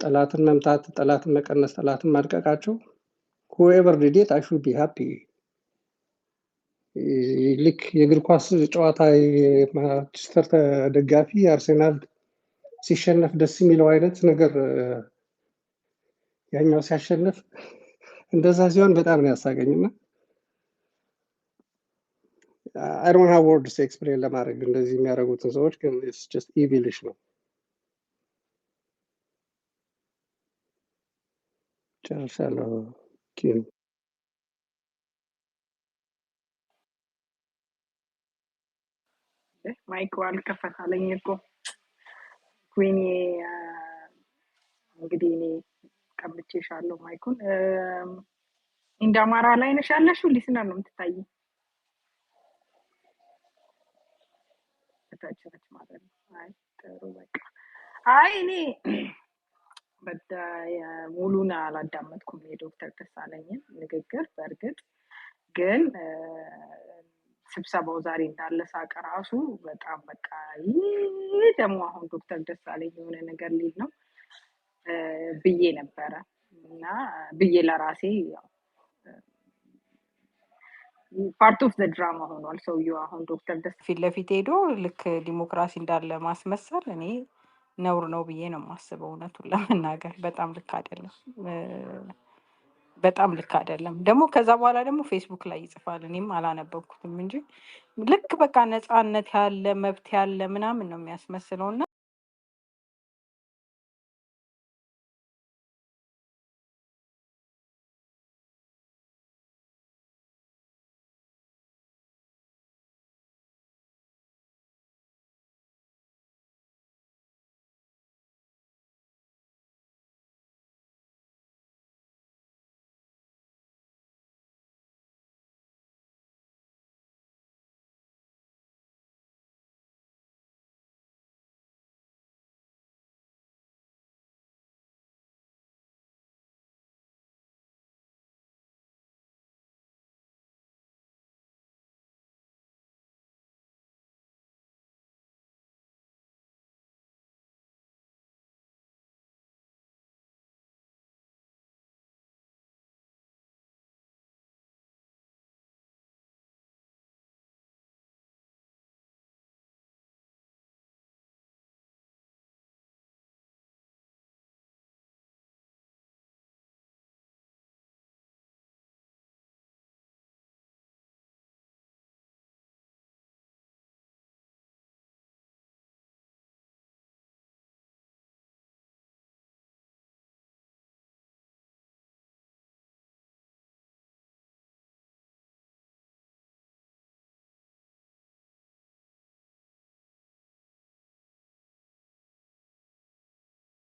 ጠላትን መምታት፣ ጠላትን መቀነስ፣ ጠላትን ማድቀቃቸው whoever did it I should be happy። ልክ የእግር ኳስ ጨዋታ የማንቸስተር ደጋፊ አርሴናል ሲሸነፍ ደስ የሚለው አይነት ነገር ያኛው ሲያሸንፍ እንደዛ ሲሆን በጣም ነው ያሳገኝና I don't have words to explain ለማድረግ እንደዚህ የሚያደርጉትን ሰዎች ግን it's just evilish ነው። ጨርሻለሁ። ማይክ አልከፈታለኝ እኮ ኩዊን እንግዲህ እኔ ቀብቼሻለሁ ማይኩን። እንደ አማራ ላይ ነሽ ያለሽው ሊስነር ነው የምትታይ ታችነች ማለት ነው። አይ ጥሩ በቃ አይ እኔ ሙሉን አላዳመጥኩም የዶክተር ደሳለኝን ንግግር። በእርግጥ ግን ስብሰባው ዛሬ እንዳለ ሳቀ ራሱ በጣም በቃ ይህ ደግሞ አሁን ዶክተር ደሳለኝ የሆነ ነገር ሊል ነው ብዬ ነበረ እና ብዬ ለራሴ ያው ፓርት ኦፍ ዘ ድራማ ሆኗል ሰውየው። አሁን ዶክተር ደስ ፊት ለፊት ሄዶ ልክ ዲሞክራሲ እንዳለ ማስመሰል እኔ ነውር ነው ብዬ ነው የማስበው። እውነቱን ለመናገር በጣም ልክ አይደለም፣ በጣም ልክ አይደለም። ደግሞ ከዛ በኋላ ደግሞ ፌስቡክ ላይ ይጽፋል። እኔም አላነበብኩትም እንጂ ልክ በቃ ነፃነት ያለ መብት ያለ ምናምን ነው የሚያስመስለው እና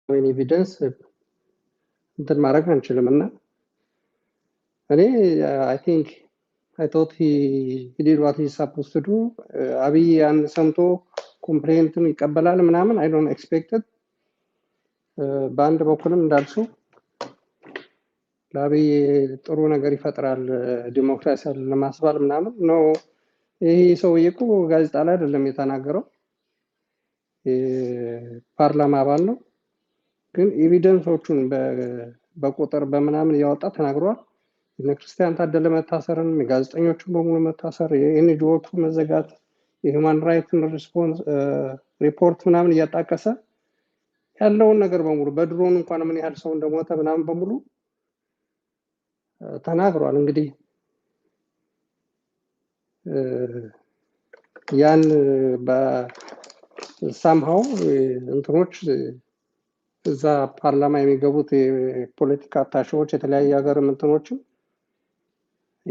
any evidence እንትን ማድረግ አንችልም እና እኔ I think I thought he did what he's supposed to do አብይ ያን ሰምቶ ኮምፕሌንቱን ይቀበላል ምናምን I don't expect it በአንድ በኩልም እንዳልሽው ለአብይ ጥሩ ነገር ይፈጥራል ዲሞክራሲን ለማስባል ምናምን ነው ይሄ ሰውዬ እኮ ጋዜጣ ላይ አይደለም የተናገረው ፓርላማ አባል ነው ግን ኤቪደንሶቹን በቁጥር በምናምን ያወጣ ተናግሯል እነ ክርስቲያን ታደለ መታሰርን ጋዜጠኞቹን በሙሉ መታሰር የኤንጂኦቹ መዘጋት የሂውማን ራይትስ ሪስፖንስ ሪፖርት ምናምን እያጣቀሰ ያለውን ነገር በሙሉ በድሮን እንኳን ምን ያህል ሰው እንደሞተ ምናምን በሙሉ ተናግሯል እንግዲህ ያን በሳምሃው እንትኖች እዛ ፓርላማ የሚገቡት የፖለቲካ አታሺዎች የተለያየ ሀገር እንትኖችን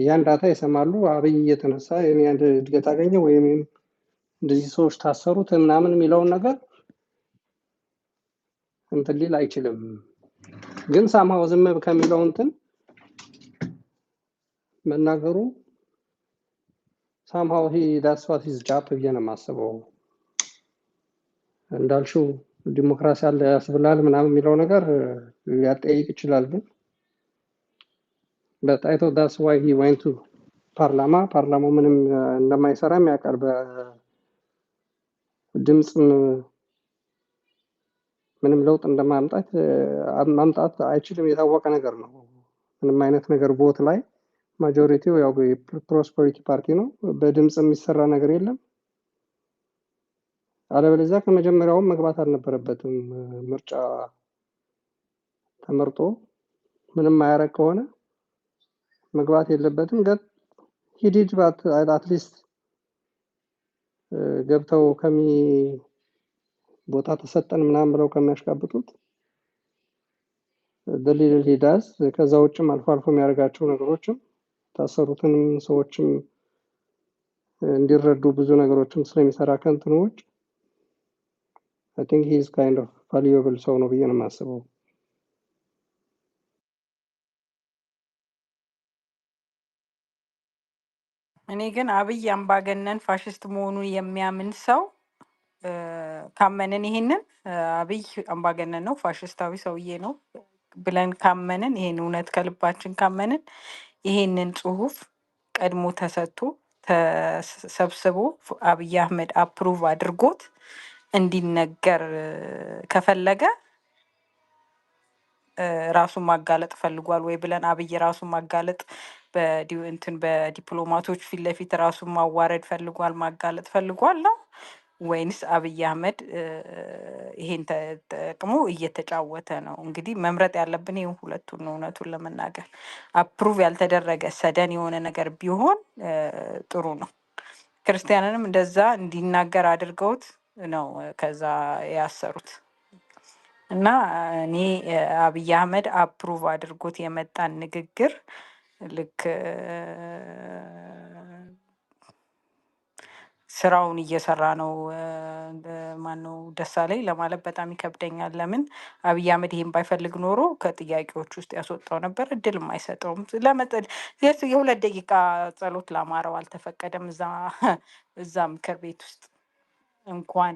ያን ዳታ ይሰማሉ አብይ እየተነሳ የኔ አንድ እድገት አገኘ ወይም እንደዚህ ሰዎች ታሰሩት ምናምን የሚለውን ነገር እንትን ሊል አይችልም ግን ሳምሃው ዝም ከሚለው እንትን መናገሩ ሳምሃው that's what his job ብዬ ነው የማስበው እንዳልሽው ዲሞክራሲ አለ ያስብላል ምናምን የሚለው ነገር ሊያጠይቅ ይችላል ግን but I thought that's why he went to ፓርላማው ምንም እንደማይሰራ የሚያቀርብ ድምጽ ምንም ለውጥ እንደማምጣት አይችልም የታወቀ ነገር ነው ምንም አይነት ነገር ቦት ላይ ማጆሪቲው ያው ፕሮስፐሪቲ ፓርቲ ነው በድምጽ የሚሰራ ነገር የለም አለበለዚያ ከመጀመሪያውም መግባት አልነበረበትም ምርጫ ተመርጦ ምንም ማያረግ ከሆነ መግባት የለበትም ግን he did but at least ገብተው ቦታ ተሰጠን ምናምን ብለው ከሚያሽቃብጡት ደሊል ሂዳስ ከዛ ውጭም አልፎ አልፎ የሚያደርጋቸው ነገሮችም ታሰሩትንም ሰዎችም እንዲረዱ ብዙ ነገሮችም ስለሚሰራ ከንትኖች I think he is kind of valuable ሰው ነው ብዬ ነው የማስበው እኔ ግን አብይ አምባገነን ፋሽስት መሆኑን የሚያምን ሰው ካመንን ይሄንን አብይ አምባገነን ነው ፋሽስታዊ ሰውዬ ነው ብለን ካመንን ይሄን እውነት ከልባችን ካመንን ይሄንን ጽሁፍ ቀድሞ ተሰጥቶ ተሰብስቦ አብይ አህመድ አፕሩቭ አድርጎት እንዲነገር ከፈለገ ራሱን ማጋለጥ ፈልጓል ወይ ብለን አብይ ራሱን ማጋለጥ በዲፕሎማቶች ፊት ለፊት ራሱን ማዋረድ ፈልጓል ማጋለጥ ፈልጓል ነው ወይንስ አብይ አህመድ ይሄን ተጠቅሞ እየተጫወተ ነው እንግዲህ መምረጥ ያለብን ይሄን ሁለቱን ነው እውነቱን ለመናገር አፕሩቭ ያልተደረገ ሰደን የሆነ ነገር ቢሆን ጥሩ ነው ክርስቲያንንም እንደዛ እንዲናገር አድርገውት ነው ከዛ ያሰሩት እና እኔ አብይ አህመድ አፕሩቭ አድርጎት የመጣን ንግግር ልክ ስራውን እየሰራ ነው ማነው ደሳለኝ ለማለት በጣም ይከብደኛል ለምን አብይ አህመድ ይሄን ባይፈልግ ኖሮ ከጥያቄዎች ውስጥ ያስወጣው ነበር እድልም አይሰጠውም ለመጠል የሁለት ደቂቃ ጸሎት ላማረው አልተፈቀደም እዛ ምክር ቤት ውስጥ እንኳን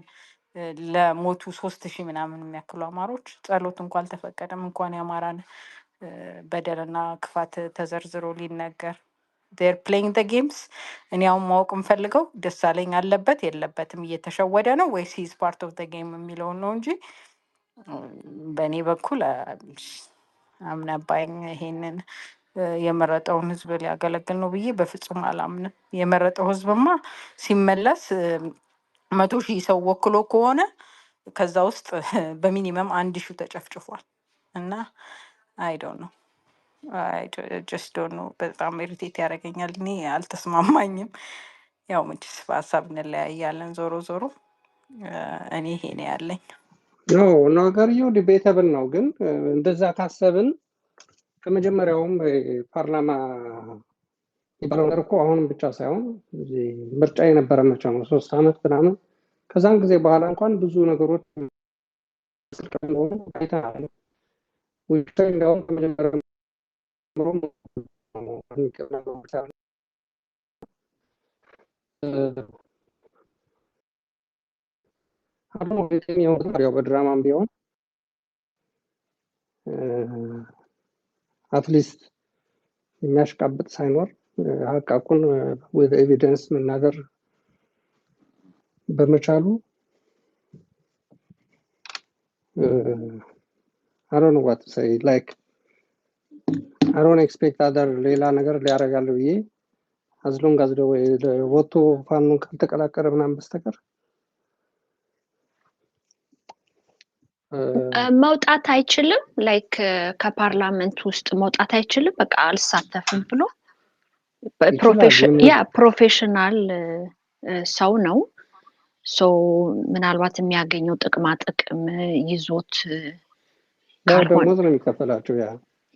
ለሞቱ 3000 ምናምን የሚያክሉ አማሮች ጸሎት እንኳን አልተፈቀደም እንኳን ያማራን በደልና ክፋት ተዘርዝሮ ሊነገር they're playing the games እኔ አሁን ማወቅ የምፈልገው ደሳለኝ አለበት የለበትም እየተሸወደ ነው ወይስ he is part of the game የሚለውን ነው እንጂ በእኔ በኩል አምናባኝ ይሄንን የመረጠውን ህዝብ ሊያገለግል ነው ብዬ በፍጹም አላምንም የመረጠው ህዝብማ ሲመለስ 100,000 ሰው ወክሎ ከሆነ ከዛ ውስጥ በሚኒመም 1,000 ተጨፍጭፏል እና I don't know I just don't know በጣም ኢሪቴት ያደርገኛል እኔ አልተስማማኝም ያው መቼስ በሀሳብ እንለያያለን ዞሮ ዞሮ እኔ ይሄ ነው ያለኝ ነው ነገርየው ዲቤተብል ነው ግን እንደዛ ካሰብን ከመጀመሪያውም ፓርላማ ይባለው ነገር እኮ አሁንም ብቻ ሳይሆን ምርጫ የነበረ ምርጫ ነው 3 አመት ምናምን ከዛን ጊዜ በኋላ እንኳን ብዙ ነገሮች ስልክ እንደሆነ አይተሃል። ውጭ እንደውም ከመጀመሪያ ጀምሮ የሚቀር ነገሮች አሉ። አሁን ያው በድራማም ቢሆን አትሊስት የሚያሽቃብጥ ሳይኖር ሀቃቁን with ኤቪደንስ መናገር በመቻሉ I don't know what to say. Like, I don't expect other ሌላ ነገር ሊያደርጋል ብዬ as long as the ወጥቶ ፋኑን ካልተቀላቀለ ምናምን በስተቀር መውጣት አይችልም። ላይክ ከፓርላመንት ውስጥ መውጣት አይችልም። በቃ አልሳተፍም ብሎ ፕሮፌሽናል ሰው ነው። ሶ ምናልባት የሚያገኘው ጥቅማ ጥቅም ይዞት ደሞዝ ነው የሚከፈላቸው።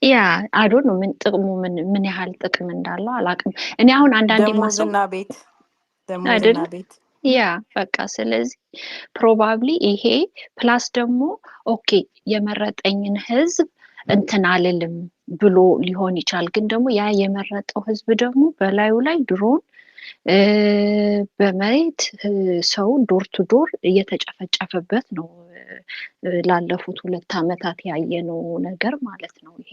ያ አይ ዶንት ኖ ምን ጥቅሙ ምን ያህል ጥቅም እንዳለው አላውቅም። እኔ አሁን አንዳንዴ ደሞዝና ቤት ያ በቃ ስለዚህ ፕሮባብሊ ይሄ ፕላስ ደግሞ ኦኬ የመረጠኝን ህዝብ እንትን አልልም ብሎ ሊሆን ይችላል። ግን ደግሞ ያ የመረጠው ህዝብ ደግሞ በላዩ ላይ ድሮን በመሬት ሰው ዶር ቱ ዶር እየተጨፈጨፈበት ነው ላለፉት 2 ዓመታት ያየነው ነገር ማለት ነው። ይሄ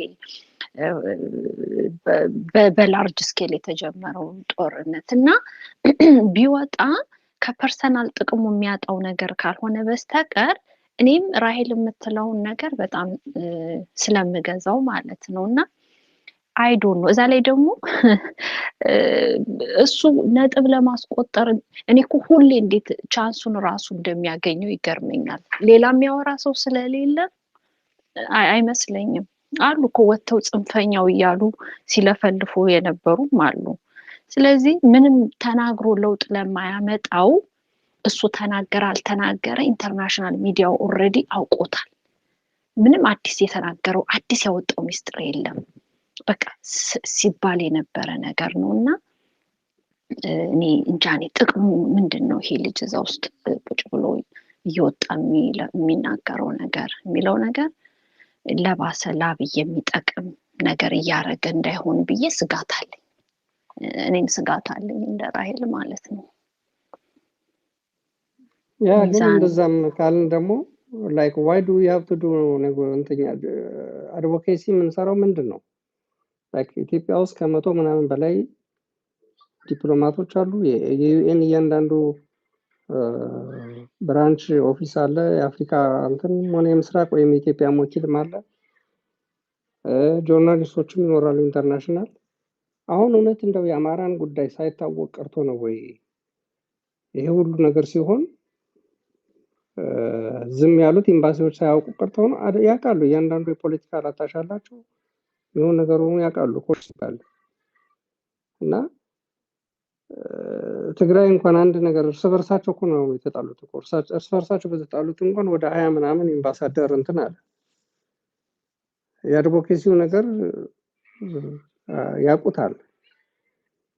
በላርጅ ስኬል የተጀመረው ጦርነት እና ቢወጣ ከፐርሰናል ጥቅሙ የሚያጣው ነገር ካልሆነ በስተቀር እኔም ራሄል የምትለውን ነገር በጣም ስለምገዛው ማለት ነውና አይ ዶንት ኖ እዛ ላይ ደግሞ እሱ ነጥብ ለማስቆጠር እኔ እኮ ሁሌ እንዴት ቻንሱን ራሱ እንደሚያገኘው ይገርመኛል። ሌላ የሚያወራ ሰው ስለሌለ አይመስለኝም። አሉ እኮ ወጥተው ጽንፈኛው እያሉ ሲለፈልፉ የነበሩም አሉ። ስለዚህ ምንም ተናግሮ ለውጥ ለማያመጣው እሱ ተናገረ አልተናገረ ኢንተርናሽናል ሚዲያው ኦልሬዲ አውቆታል። ምንም አዲስ የተናገረው አዲስ ያወጣው ሚስጥር የለም። በቃ ሲባል የነበረ ነገር ነውና እኔ እንጃኔ ጥቅሙ ምንድነው? ይሄ ልጅ እዛ ውስጥ ቁጭ ብሎ እየወጣ የሚናገረው ነገር የሚለው ነገር ለባሰ ላብይ የሚጠቅም ነገር እያደረገ እንዳይሆን ብዬ ስጋት አለኝ። እኔም ስጋት አለኝ እንደ ራሄል ማለት ነው። ያ ግን እንደዛም ካልን ደግሞ like why do we have to do እንተኛ አድቮኬሲ የምንሰራው ምንድን ነው? like ኢትዮጵያ ውስጥ ከመቶ ምናምን በላይ ዲፕሎማቶች አሉ። የዩኤን እያንዳንዱ ብራንች ኦፊስ አለ። የአፍሪካ እንትን ሆነ የምስራቅ ወይም የኢትዮጵያ ወኪልም አለ። ጆርናሊስቶችም ይኖራሉ ኢንተርናሽናል። አሁን እውነት እንደው የአማራን ጉዳይ ሳይታወቅ ቀርቶ ነው ወይ ይሄ ሁሉ ነገር ሲሆን ዝም ያሉት? ኤምባሲዎች ሳያውቁ ቀርተው ነው? ያውቃሉ። እያንዳንዱ የፖለቲካ አታሽ አላቸው። የሆነ ነገሩ ያውቃሉ ኮርስ ይባል እና ትግራይ እንኳን አንድ ነገር እርስ በርሳቸው እኮ ነው የተጣሉት እኮ እርስ በርሳቸው በተጣሉት እንኳን ወደ 20 ምናምን ኤምባሳደር እንትን አለ። የአድቮኬሲው ነገር ያውቁታል።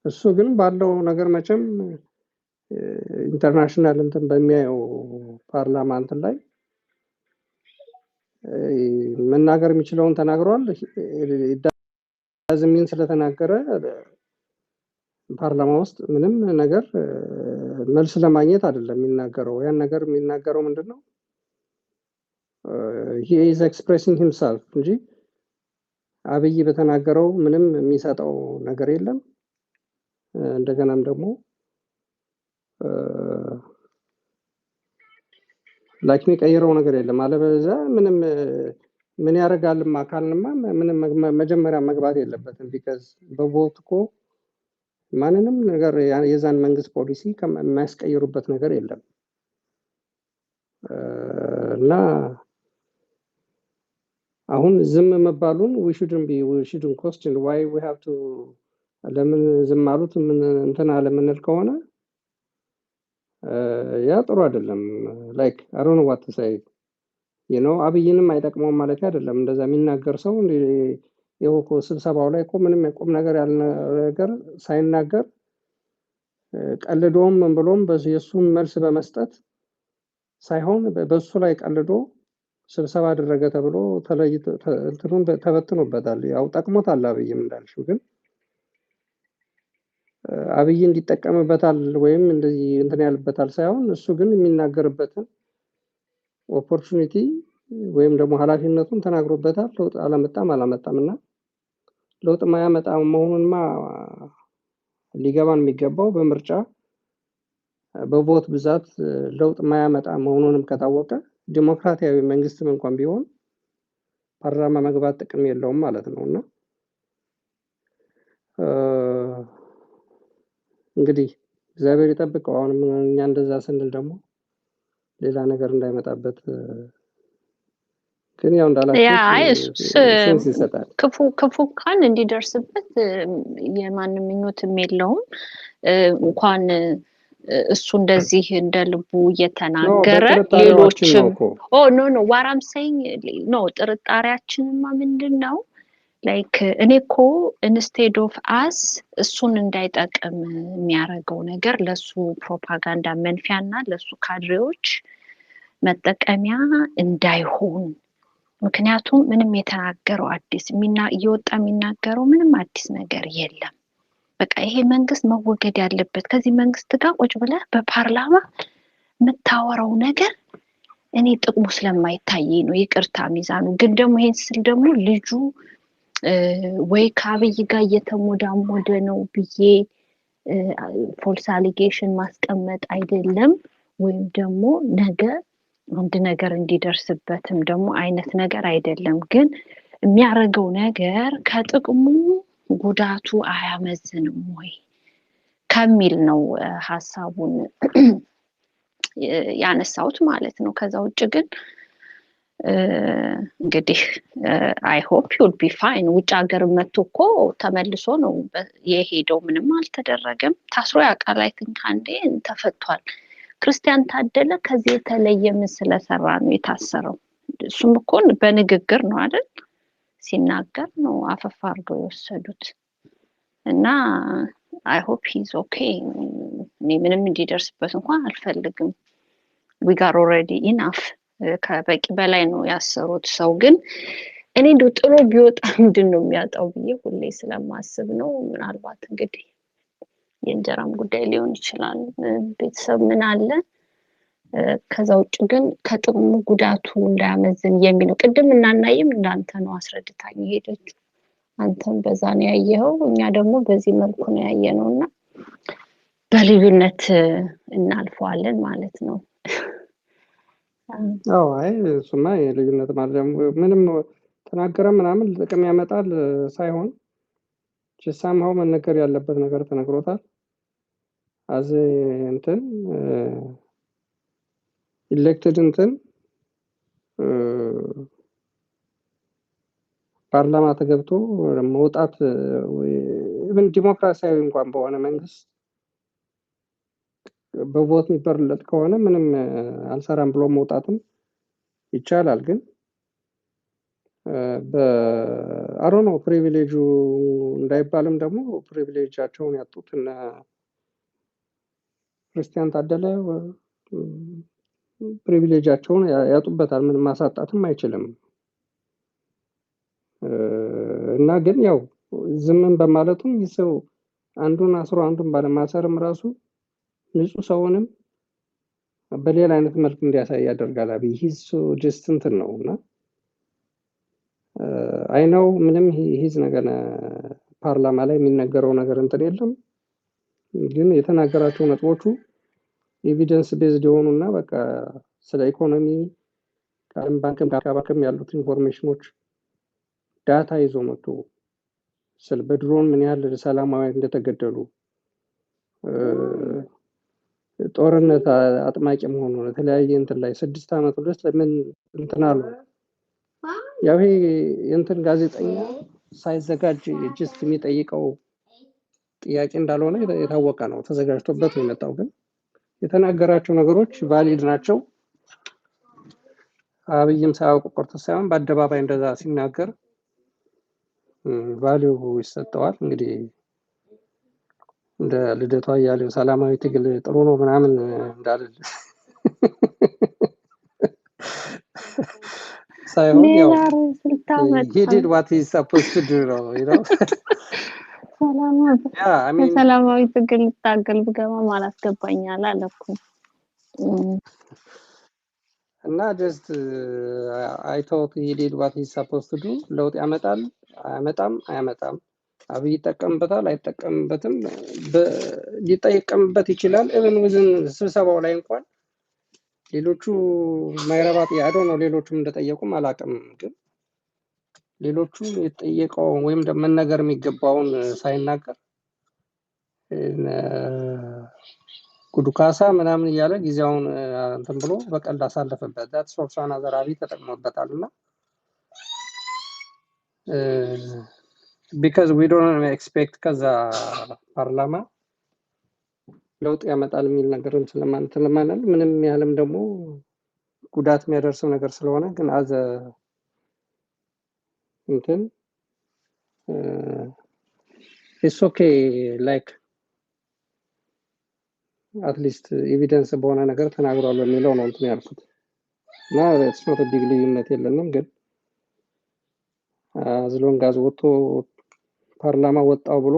እሱ ግን ባለው ነገር መቼም ኢንተርናሽናል እንትን በሚያየው ፓርላማ እንትን ላይ መናገር የሚችለውን ተናግሯል። ዳዝሚን ስለተናገረ ፓርላማ ውስጥ ምንም ነገር መልስ ለማግኘት አይደለም የሚናገረው። ያን ነገር የሚናገረው ምንድነው? he is expressing himself እንጂ አብይ በተናገረው ምንም የሚሰጠው ነገር የለም። እንደገናም ደግሞ ላይክ የሚቀይረው ነገር የለም። አለበለዚያ ምንም ምን ያደርጋልማ ካልንማ ምንም መጀመሪያ መግባት የለበትም። ቢካዝ በቮት እኮ ማንንም ነገር የዛን መንግስት ፖሊሲ የማያስቀይሩበት ነገር የለም እና አሁን ዝም መባሉን we shouldn't question why we have to ለምን ዝም አሉት ምን እንትና ለምንል ከሆነ ያ ጥሩ አይደለም። ላይክ I don't know what to say you know አብይንም አይጠቅመውም ማለት አይደለም። እንደዛ የሚናገር ሰው የሆነ ስብሰባው ላይ እኮ ምንም የቆም ነገር ያለ ነገር ሳይናገር ቀልዶም ብሎም የሱን መልስ በመስጠት ሳይሆን በሱ ላይ ቀልዶ ስብሰባ አደረገ ተብሎ ተለይቶ እንትኑን ተበትኖበታል። ያው ጠቅሞታል አብይም እንዳልሽው፣ ግን አብይ እንዲጠቀምበታል ወይም እንደዚህ እንትን ያልበታል ሳይሆን እሱ ግን የሚናገርበትን ኦፖርቹኒቲ ወይም ደግሞ ኃላፊነቱን ተናግሮበታል። ለውጥ አላመጣም እና ለውጥ ማያመጣ መሆኑንማ ሊገባን የሚገባው በምርጫ በቮት ብዛት ለውጥ ማያመጣ መሆኑንም ከታወቀ ዲሞክራሲያዊ መንግስትም እንኳን ቢሆን ፓርላማ መግባት ጥቅም የለውም ማለት ነው። እና እንግዲህ እግዚአብሔር ይጠብቀው። አሁንም እኛ እንደዛ ስንል ደግሞ ሌላ ነገር እንዳይመጣበት። ግን ያው እንዳላችሁት ሴንስ ይሰጣል። ክፉ ካን እንዲደርስበት የማንም ምኞትም የለውም። እንኳን እሱ እንደዚህ እንደ ልቡ እየተናገረ ሌሎችም ኖ ዋራም ሰይኝ ኖ ጥርጣሬያችንማ ምንድነው ላይክ እኔ እኮ ኢንስቴድ ኦፍ አስ እሱን እንዳይጠቅም የሚያደርገው ነገር ለሱ ፕሮፓጋንዳ መንፊያና ለሱ ካድሬዎች መጠቀሚያ እንዳይሆን። ምክንያቱም ምንም የተናገረው አዲስ እየወጣ የሚናገረው ምንም አዲስ ነገር የለም። በቃ ይሄ መንግስት መወገድ ያለበት። ከዚህ መንግስት ጋር ቁጭ ብለህ በፓርላማ የምታወራው ነገር እኔ ጥቅሙ ስለማይታየኝ ነው። ይቅርታ ሚዛኑ። ግን ደግሞ ይሄን ስል ደግሞ ልጁ ወይ ከአብይ ጋር እየተሞዳሞደ ነው ብዬ ፎልስ አሊጌሽን ማስቀመጥ አይደለም፣ ወይም ደግሞ ነገ አንድ ነገር እንዲደርስበትም ደግሞ አይነት ነገር አይደለም። ግን የሚያደርገው ነገር ከጥቅሙ ጉዳቱ አያመዝንም ወይ ከሚል ነው ሐሳቡን ያነሳውት ማለት ነው። ከዛ ውጭ ግን እንግዲህ አይ ሆፕ ዩል ቢ ፋይን። ውጭ ሀገር መጥቶ እኮ ተመልሶ ነው የሄደው። ምንም አልተደረገም። ታስሮ ያውቃል። አይ ቲንክ አንዴ ተፈቷል። ክርስቲያን ታደለ ከዚህ የተለየ ምን ስለሰራ ነው የታሰረው? እሱም እኮ በንግግር ነው አይደል? ሲናገር ነው አፈፋ አድርገው የወሰዱት። እና አይ ሆፕ ሂዝ ኦኬ። እኔ ምንም እንዲደርስበት እንኳን አልፈልግም። ዊ ጋር ኦልሬዲ ኢናፍ ከበቂ በላይ ነው ያሰሩት ሰው። ግን እኔ እንደው ጥሎ ቢወጣ ምንድን ነው የሚያጣው ብዬ ሁሌ ስለማስብ ነው። ምናልባት እንግዲህ የእንጀራም ጉዳይ ሊሆን ይችላል፣ ቤተሰብ ምን አለ። ከዛ ውጭ ግን ከጥቅሙ ጉዳቱ እንዳያመዝን የሚለው ቅድም እናናይም እንዳንተ ነው አስረድታኝ ሄደችው። አንተም በዛ ነው ያየኸው፣ እኛ ደግሞ በዚህ መልኩ ነው ያየነውና በልዩነት እናልፈዋለን ማለት ነው። አዎ አይ እሱማ የልዩነት ማለት ምንም ተናገረ ምናምን ጥቅም ያመጣል ሳይሆን ጭሳማው መነገር ያለበት ነገር ተነግሮታል። አዜ እንትን ኢሌክትድ እንትን ፓርላማ ተገብቶ መውጣት ኢቭን ዲሞክራሲያዊ እንኳን በሆነ መንግስት በቮት የሚበርለት ከሆነ ምንም አልሰራም ብሎ መውጣትም ይቻላል። ግን በአሮ ነው ፕሪቪሌጁ እንዳይባልም ደግሞ ፕሪቪሌጃቸውን ያጡት እና ክርስቲያን ታደለ ፕሪቪሌጃቸውን ያጡበታል። ምንም ማሳጣትም አይችልም። እና ግን ያው ዝምን በማለቱም ይሰው አንዱን አስሮ አንዱን ባለማሰርም ራሱ ንጹህ ሰውንም በሌላ አይነት መልክ እንዲያሳይ ያደርጋል። አብይ ሂዝ ጀስት እንትን ነው እና አይ ነው ምንም ሂዝ ነገር ፓርላማ ላይ የሚነገረው ነገር እንትን የለም። ግን የተናገራቸው ነጥቦቹ ኤቪደንስ ቤዝድ የሆኑና በቃ ስለ ኢኮኖሚ ከዓለም ባንክም ከአካባቢም ያሉት ኢንፎርሜሽኖች ዳታ ይዞ መጥቶ ስለ በድሮን ምን ያህል ሰላማዊ እንደተገደሉ ጦርነት አጥማቂ መሆኑ የተለያየ እንትን ላይ 6 ዓመት ድረስ ለምን እንትን አሉ። ያው ይሄ እንትን ጋዜጠኛ ሳይዘጋጅ ጀስት የሚጠይቀው ጥያቄ እንዳልሆነ የታወቀ ነው። ተዘጋጅቶበት ነው የመጣው። ግን የተናገራቸው ነገሮች ቫሊድ ናቸው። አብይም ሳያውቅ ቆርጦ ሳይሆን በአደባባይ እንደዛ ሲናገር ቫሊዩ ይሰጠዋል። እንግዲህ እንደ ልደቷ እያለው ሰላማዊ ትግል ጥሩ ነው ምናምን እንዳልል ሳይሆን ያው ሌላ ርዕስ ልታመጣ he did what he's supposed to do ነው you know yeah I mean ሰላማዊ ትግል ልታገል ብገባም አላስገባኛል አለኩ እና just I thought he did what he's supposed to do ለውጥ ያመጣል አያመጣም አብይ ይጠቀምበታል አይጠቀምበትም ሊጠቀምበት ይችላል even within ስብሰባው ላይ እንኳን ሌሎቹ ማይረባ ጥያቄ ነው ሌሎቹም እንደጠየቁም አላውቅም ግን ሌሎቹ የተጠየቀው ወይም ደግሞ መነገር የሚገባውን ሳይናገር ጉዱካሳ ምናምን እያለ ጊዜውን እንትን ብሎ በቀልድ አሳለፈበት that's also another አብይ ተጠቅሞበታልና because we don't expect ከዛ ፓርላማ ለውጥ ያመጣል የሚል ነገር ስለማንል ምንም ያህልም ደግሞ ጉዳት የሚያደርሰው ነገር ስለሆነ ግን አዘ እንትን it's okay like at least evidence በሆነ ነገር ተናግሯል የሚለው ነው እንትን ያልኩት እና it's not a big ልዩነት የለንም ግን as long as ወጥቶ ፓርላማ ወጣው ብሎ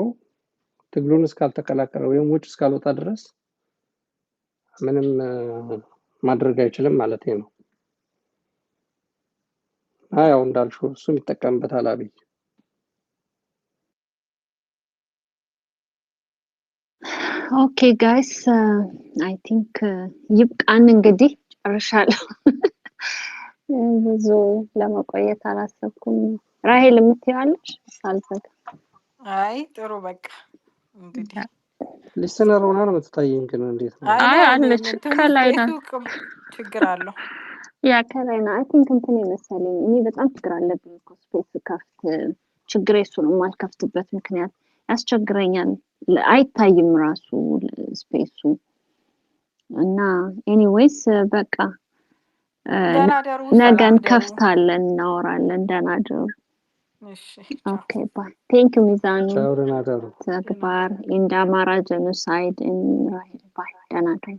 ትግሉን እስካልተቀላቀለ ወይም ውጭ እስካልወጣ ድረስ ምንም ማድረግ አይችልም ማለት ነው አያው እንዳልሽው እሱም ይጠቀምበታል አብይ ኦኬ ጋይስ አይ ቲንክ ይብቃን እንግዲህ ጨርሻለሁ ብዙ ለመቆየት አላሰብኩም ራሄል የምትይዋለሽ አልፈት አይ ጥሩ በቃ እንግዲህ ሊሰነር ሆና ነው የምትታየኝ ግን እንዴት ነው አይ አለች ከላይ ነው ችግር አለው ያ ከላይ ነው አይ ቲንክ እንትን ይመስለኝ እኔ በጣም ችግር አለብኝ እኮ ስፔስ ከፍት ችግር እሱ ነው የማልከፍትበት ምክንያት ያስቸግረኛል አይታይም ራሱ ስፔሱ እና ኤኒዌይስ በቃ ነገን ከፍታለን እናወራለን ደናደሩ እሺ ኦኬ ባይ ቴንክ ዩ ሚዛኑ ቻው ደናደሩ ተግባር ኢንዳ አማራ ጀኖሳይድ ኢን ራይል ባይ ደናደሩ